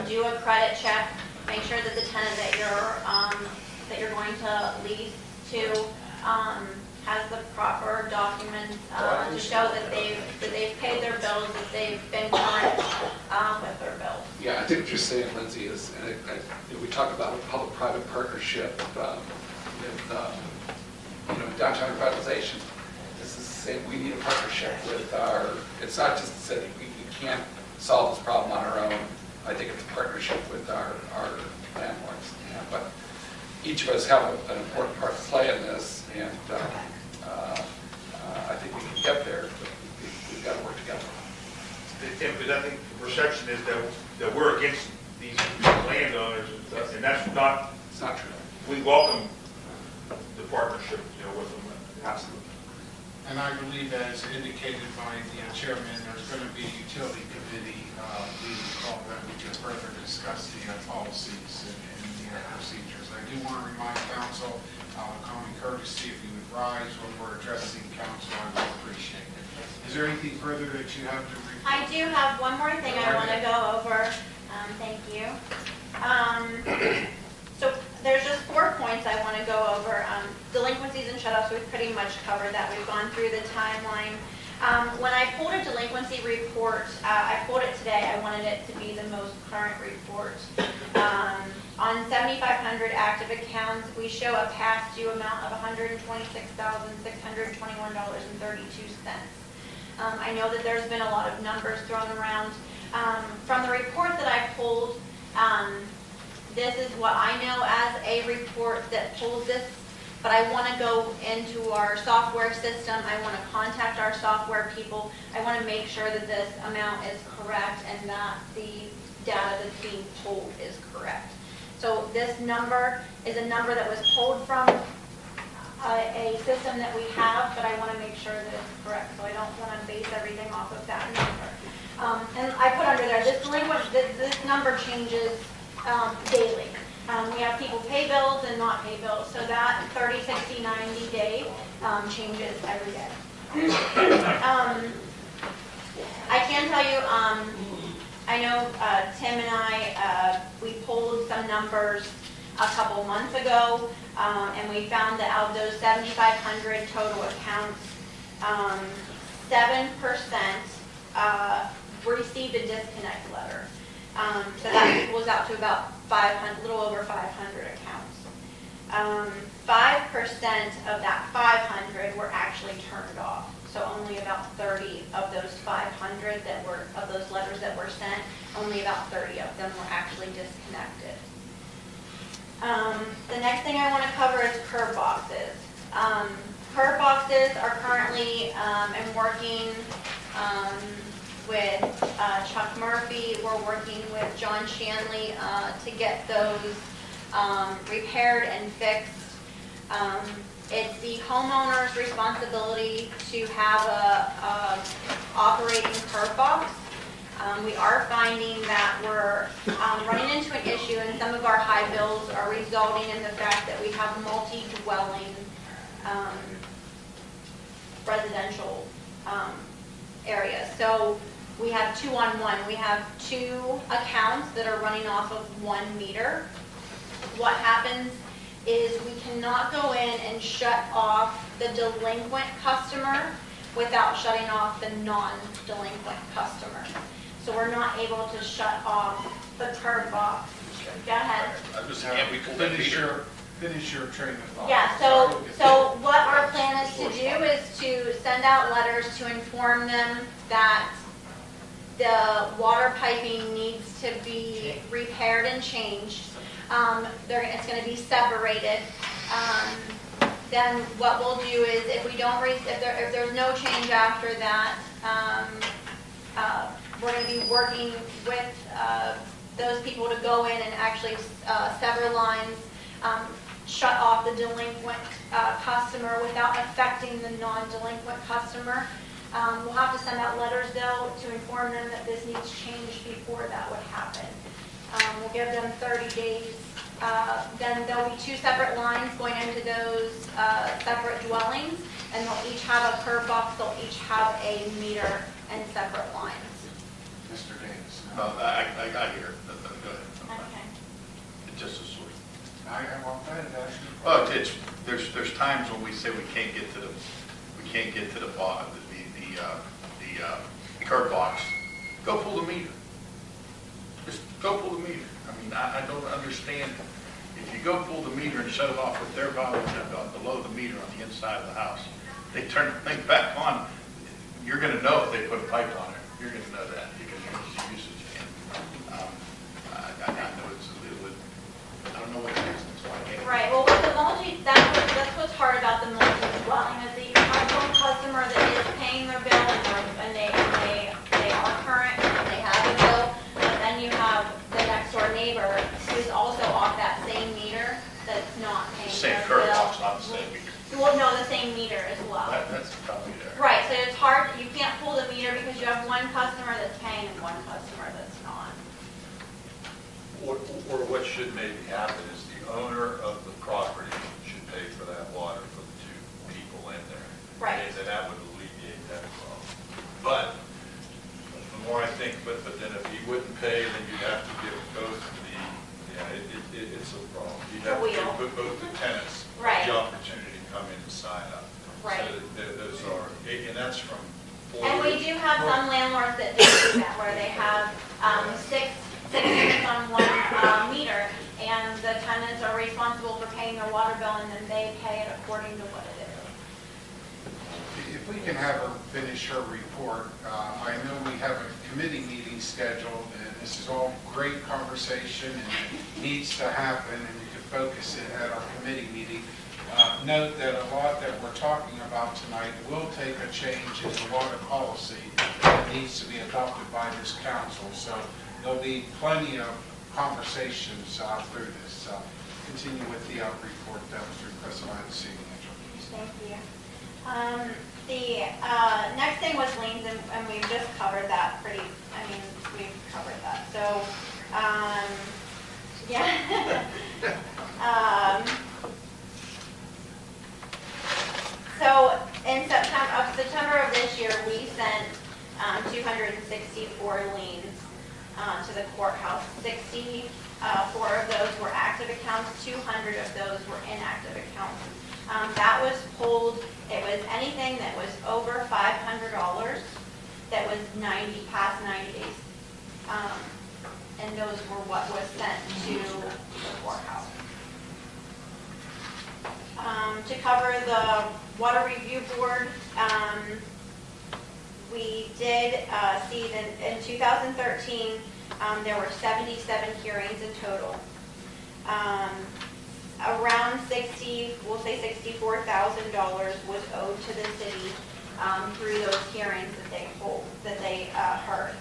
do a credit check, make sure that the tenant that you're going to lease to has the proper documents to show that they've paid their bills, that they've been current with their bills. Yeah, I think what you're saying, Lindsay, is, and we talk about a public-private partnership with downtown revitalization. This is saying we need a partnership with it's not just to say that we can't solve this problem on our own. I think it's a partnership with our landlords. Yeah, but each of us have an important part to play in this, and I think we can get there, but we've got to work together. the partnership, with them. Absolutely. And I believe, as indicated by the chairman, there's going to be a utility committee meeting called that we can further discuss the policies and the procedures. I do want to remind council, common courtesy, if you would rise when we're addressing council, I would appreciate it. Is there anything further that you have to report? I do have one more thing I want to go over. Thank you. So there's just 4 points I want to go over. Delinquencies and shut-offs, we've pretty much covered that. We've gone through the timeline. When I pulled a delinquency report, I pulled it today. I wanted it to be the most current report. On 7,500 active accounts, we show a past due amount of $126,621.32. I know that there's been a lot of numbers thrown around. From the report that I pulled, this is what I know as a report that pulls this, but I want to go into our software system. I want to contact our software people. I want to make sure that this amount is correct and that the data that's being pulled is correct. So this number is a number that was pulled from a system that we have, but I want to make sure that it's correct. So I don't want to base everything off of that number. And I put under there, this number changes daily. We have people pay bills and not pay bills, so that 30, 60, 90 day changes every day. I can tell you, I know Tim and I, we pulled some numbers a couple months ago, and we found that out of those 7,500 total accounts, 7% received a disconnect letter. So that equals out to about 500, a little over 500 accounts. 5% of that 500 were actually turned off. So only about 30 of those 500 of those letters that were sent, only about 30 of them were actually disconnected. The next thing I want to cover is curb boxes. Curb boxes are currently, I'm working with Chuck Murphy. We're working with John Shanley to get those repaired and fixed. It's the homeowner's responsibility to have a operating curb box. We are finding that we're running into an issue, and some of our high bills are resulting in the fact that we have multi-dwelling residential areas. So we have 2-on-1. We have 2 accounts that are running off of 1 meter. What happens is we cannot go in and shut off the delinquent customer without shutting off the non-delinquent customer. So we're not able to shut off the curb box. Go ahead. We pulled that meter. Finish your train of thought. Yeah, so what our plan is to do is to send out letters to inform them that the water piping needs to be repaired and changed. It's going to be separated. Then what we'll do is, if there's no change after that, we're going to be working with those people to go in and actually sever lines, shut off the delinquent customer without affecting the non-delinquent customer. We'll have to send out letters, though, to inform them that this needs changed before that would happen. We'll give them 30 days. Then there'll be 2 separate lines going into those separate dwellings, and they'll each have a curb box, they'll each have a meter and separate lines. Mr. Davis. No, I got here. Go ahead. Okay. It's just a sort. I want that actually. Well, there's times when we say we can't get to the curb box. Go pull the meter. Just go pull the meter. I mean, I don't understand. If you go pull the meter and shut it off with their volume below the meter on the inside of the house, they turn the thing back on. You're going to know if they put a pipe on it. You're going to know that because you're usage. And I know it's a little bit. I don't know what it is. That's why I can't. Right, well, with the that's what's hard about the multi-dwelling, is that you have one customer that is paying their bill and they are current, and they have a bill, but then you have the next door neighbor who's also off that same meter that's not paying Same their curb bill. box, not the same Well, no, the same meter as well. That's probably there. Right, so it's hard, you can't pull the meter because you have one customer that's paying and one customer that's not. Or what should maybe happen is the owner of the property should pay for that water for the two people in there. Right. And then that would alleviate that problem. But the more I think, but then if he wouldn't pay, then you'd have to give both it's a problem. You'd have to give both the tenants Right. the opportunity to come in and sign up. Right. So those are, and that's from 4 And we do have some landlords that do that, where they have six units on one meter, and the tenants are responsible for paying their water bill, and then they pay it according to what it is. If we can have her finish her report, I know we have a committee meeting scheduled, and this is all great conversation and needs to happen, and we could focus it at our committee meeting. Note that a lot that we're talking about tonight will take a change in the water policy that needs to be adopted by this council. So there'll be plenty of conversations through this. Continue with the report that was requested by the city manager. Thank you. The next thing was liens, and we've just covered that we've covered that. So, yeah. So in September of this year, we sent 264 liens to the courthouse. 64 of those were active accounts, 200 of those were inactive accounts. That was pulled, it was anything that was over $500 that was past 90 days. And those were what was sent to the courthouse. To cover the Water Review Board, we did see that in 2013, there were 77 hearings in total. Around we'll say $64,000 was owed to the city through those hearings that they heard.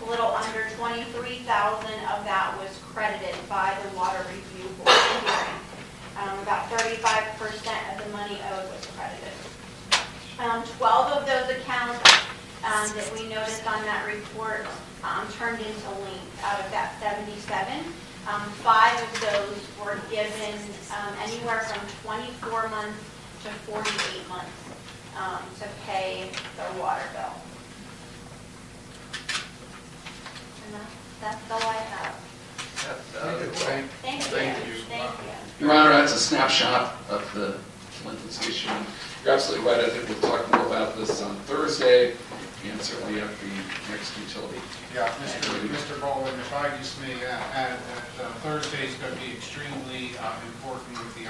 A little under $23,000 of that was credited by the Water Review Board hearing. About 35% of the money owed was credited. 12 of those accounts that we noticed on that report turned into liens out of that 77. 5 of those were given anywhere from 24 months to 48 months to pay their water bill. And that's all I have. Thank you. Your Honor, that's a snapshot of the delinquency issue. You're absolutely right. I think we'll talk more about this on Thursday and certainly at the next utility. Yeah, Mr. Bowling, if I just may add that Thursday is going to be extremely important with the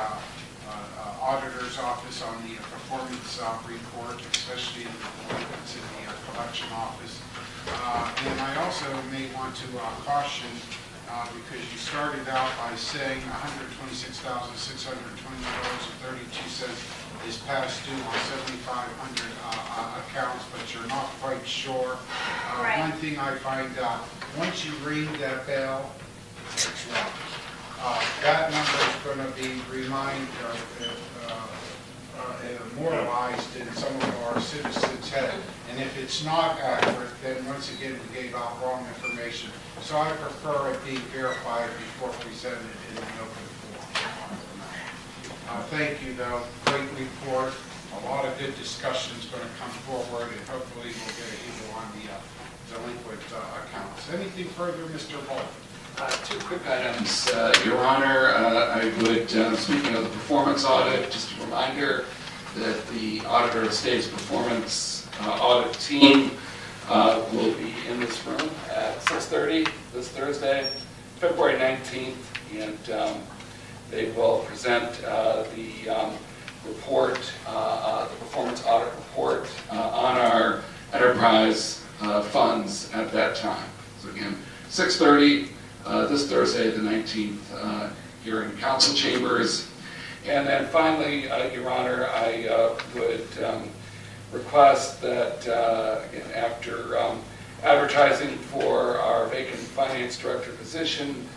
auditor's office on the performance report, especially the delinquents in the collection office. And I also may want to caution, because you started out by saying $126,620.32 is past due on 7,500 accounts, but you're not quite sure. Right. One thing I find out, once you ring that bell, it's wrong. That number is going to be immortalized in some of our citizens' head. And if it's not accurate, then once again, we gave out wrong information. So I prefer it being verified before presented in an open forum. Thank you, though. Great report. A lot of good discussions going to come forward, and hopefully we'll get a handle on the delinquent accounts. Anything further, Mr. Holt? 2 quick items, Your Honor. I would, speaking of the performance audit, just a reminder that the Auditor of State's Performance Audit Team will be in this room at 6:30 this Thursday, February 19th, and they will present the report, the performance audit report on our enterprise funds at that time. So again, 6:30 this Thursday, the 19th, here in council chambers. And then finally, Your Honor, I would request that, again, after advertising for our vacant finance director position,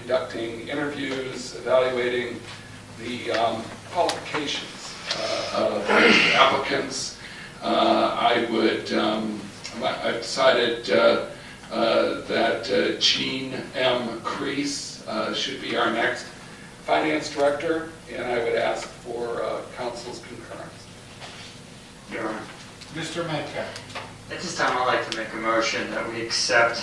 conducting interviews, evaluating the qualifications of the applicants. I've decided that Jean M. Crease should be our next finance director, and I would ask for council's concurrence. Your Honor. Mr. Metcalf. At this time, I'd like to make a motion that we accept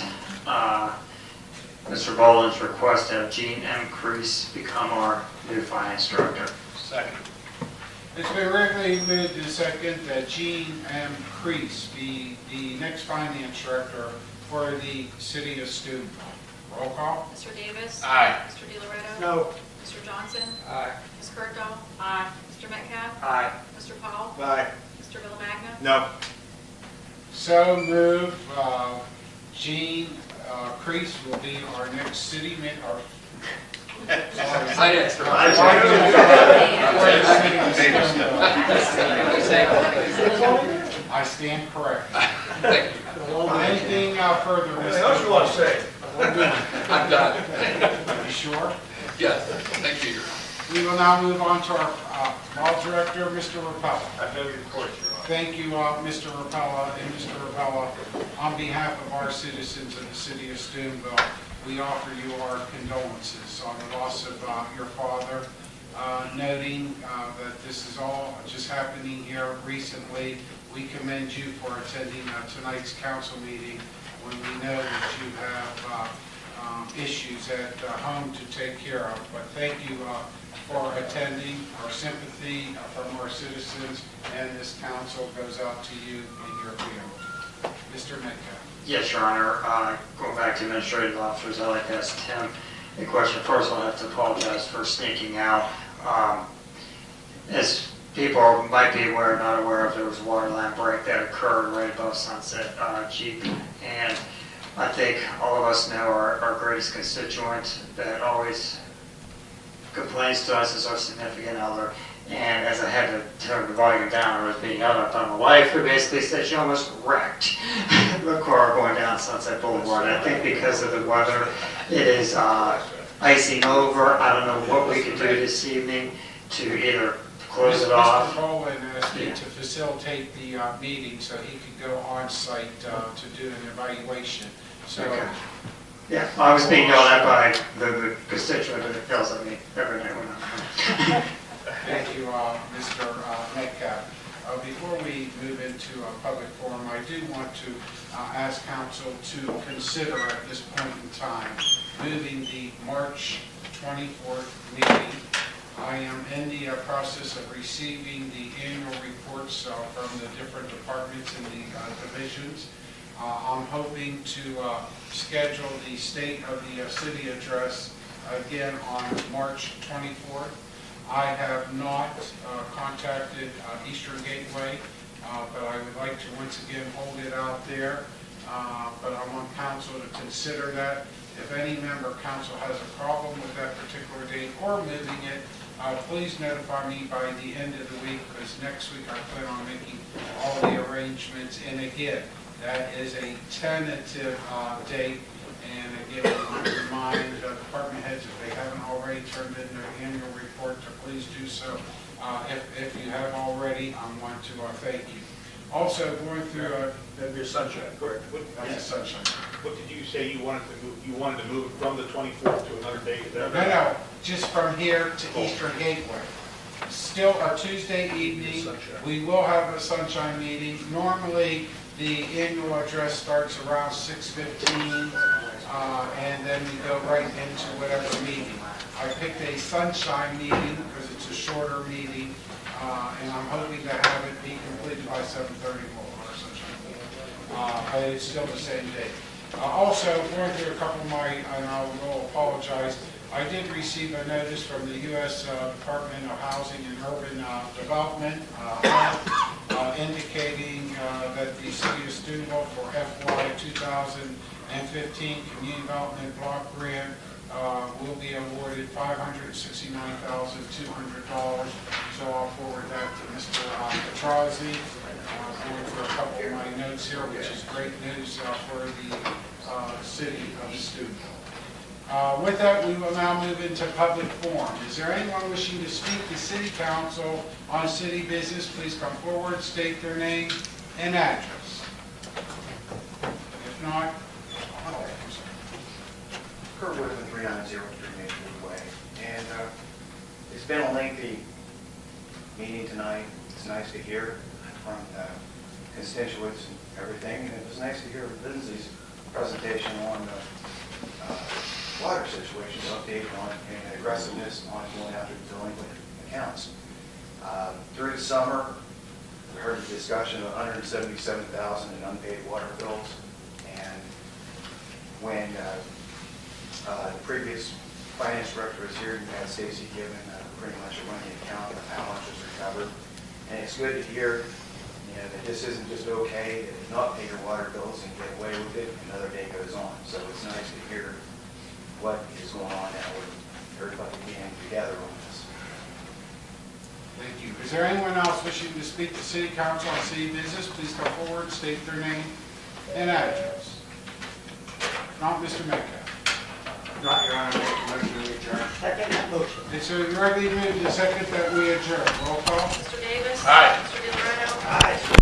Mr. Boland's request to have Jean M. Crease become our new finance director. Second. It's been regularly moved and second that Jean M. Crease be the next finance director for the city of Steubenville. Roll call. Mr. Davis? Aye. Mr. DeLoretto? No. Mr. Johnson? Aye. Ms. Kurtdahl? Aye. Mr. Metcalf? Aye. Mr. Powell? Aye. Mr. Villamagna? No. So moved. Jean Crease will be our next city or Finance I stand corrected. Thank you. Anything further, Mr. Anything else you want to say? I'm done. You sure? Yes, thank you, Your Honor. We will now move on to our law director, Mr. Rapella. I have no report, Your Honor. Thank you, Mr. Rapella. And Mr. Rapella, on behalf of our citizens of the city of Steubenville, we offer you our condolences on the loss of your father, noting that this is all just happening here recently. We commend you for attending tonight's council meeting when we know that you have issues at home to take care of. But thank you for attending. Our sympathy from our citizens and this council goes out to you and your family. Mr. Metcalf. Yes, Your Honor. Going back to administrative officers, I'd like to ask Tim a question. First, I'll have to apologize for sneaking out. As people might be aware or not aware of, there was a water line break that occurred right above Sunset Jeep. And I think all of us know our greatest constituent that always complains to us is our significant other. And as I had to turn the volume down, I was being yelled at by my wife, who basically said she almost wrecked the car going down Sunset Boulevard. I think because of the weather, it is icing over. I don't know what we can do this evening to either close it off. Mr. Boland asked me to facilitate the meeting so he could go on site to do an evaluation. So, Okay. Yeah, I was being yelled at by the constituent that yells at me every night when I'm home. thank you, Mr. Metcalf. Before we move into a public forum, I do want to ask council to consider at this point in time moving the March 24th meeting. I am in the process of receiving the annual reports from the different departments and the divisions. I'm hoping to schedule the State of the City address again on March 24th. I have not contacted Eastern Gateway, but I would like to once again hold it out there. But I want council to consider that. If any member of council has a problem with that particular date or moving it, please notify me by the end of the week, because next week I plan on making all the arrangements. And again, that is a tentative date. And again, I want to remind department heads, if they haven't already turned in their annual report, to please do so. If you have already, I want to thank you. Also, going through That'd be a sunshine, correct? that's a sunshine. What did you say you wanted to move? You wanted to move it from the 24th to another date? Is that right? No, just from here to Eastern Gateway. Still a Tuesday evening. We will have a sunshine meeting. Normally, the annual address starts around 6:15, and then we go right into whatever meeting. I picked a sunshine meeting because it's a shorter meeting, and I'm hoping to have it be completed by 7:30. But it's still the same day. Also, going through a couple of my, and I will apologize, I did receive a notice from the U.S. Department of Housing and Urban Development indicating that the city of Steubenville for FY 2015 Community Development Block Grant will be awarded $569,200. So I'll forward that to Mr. Petrozzi. Going through a couple of my notes here, which is great news for the city of Steubenville. With that, we will now move into public forum. Is there anyone wishing to speak to city council on city business? Please come forward, state their name and address. If not, Kurt Whitman, 390 Maplewood Way. And it's been a lengthy meeting tonight. It's nice to hear from the constituents and everything. And it was nice to hear Lindsay's presentation on the water situation, update on and aggressiveness on going after delinquent accounts. Through the summer, we heard the discussion of 177,000 in unpaid water bills. And when the previous finance director was here, you had Stacy given pretty much a running account of how much was recovered. And it's good to hear, that this isn't just okay to not pay your water bills and get away with it, another day goes on. So it's nice to hear what is going on now with everybody being together on this. thank you. Is there anyone else wishing to speak to city council on city business? Please come forward, state their name and address. Not Mr. Metcalf. Not, Your Honor, make a motion to adjourn. Second that motion. And so you already moved the second that we adjourn. Roll call. Mr. Davis? Aye. Mr. DeLaretto? Aye.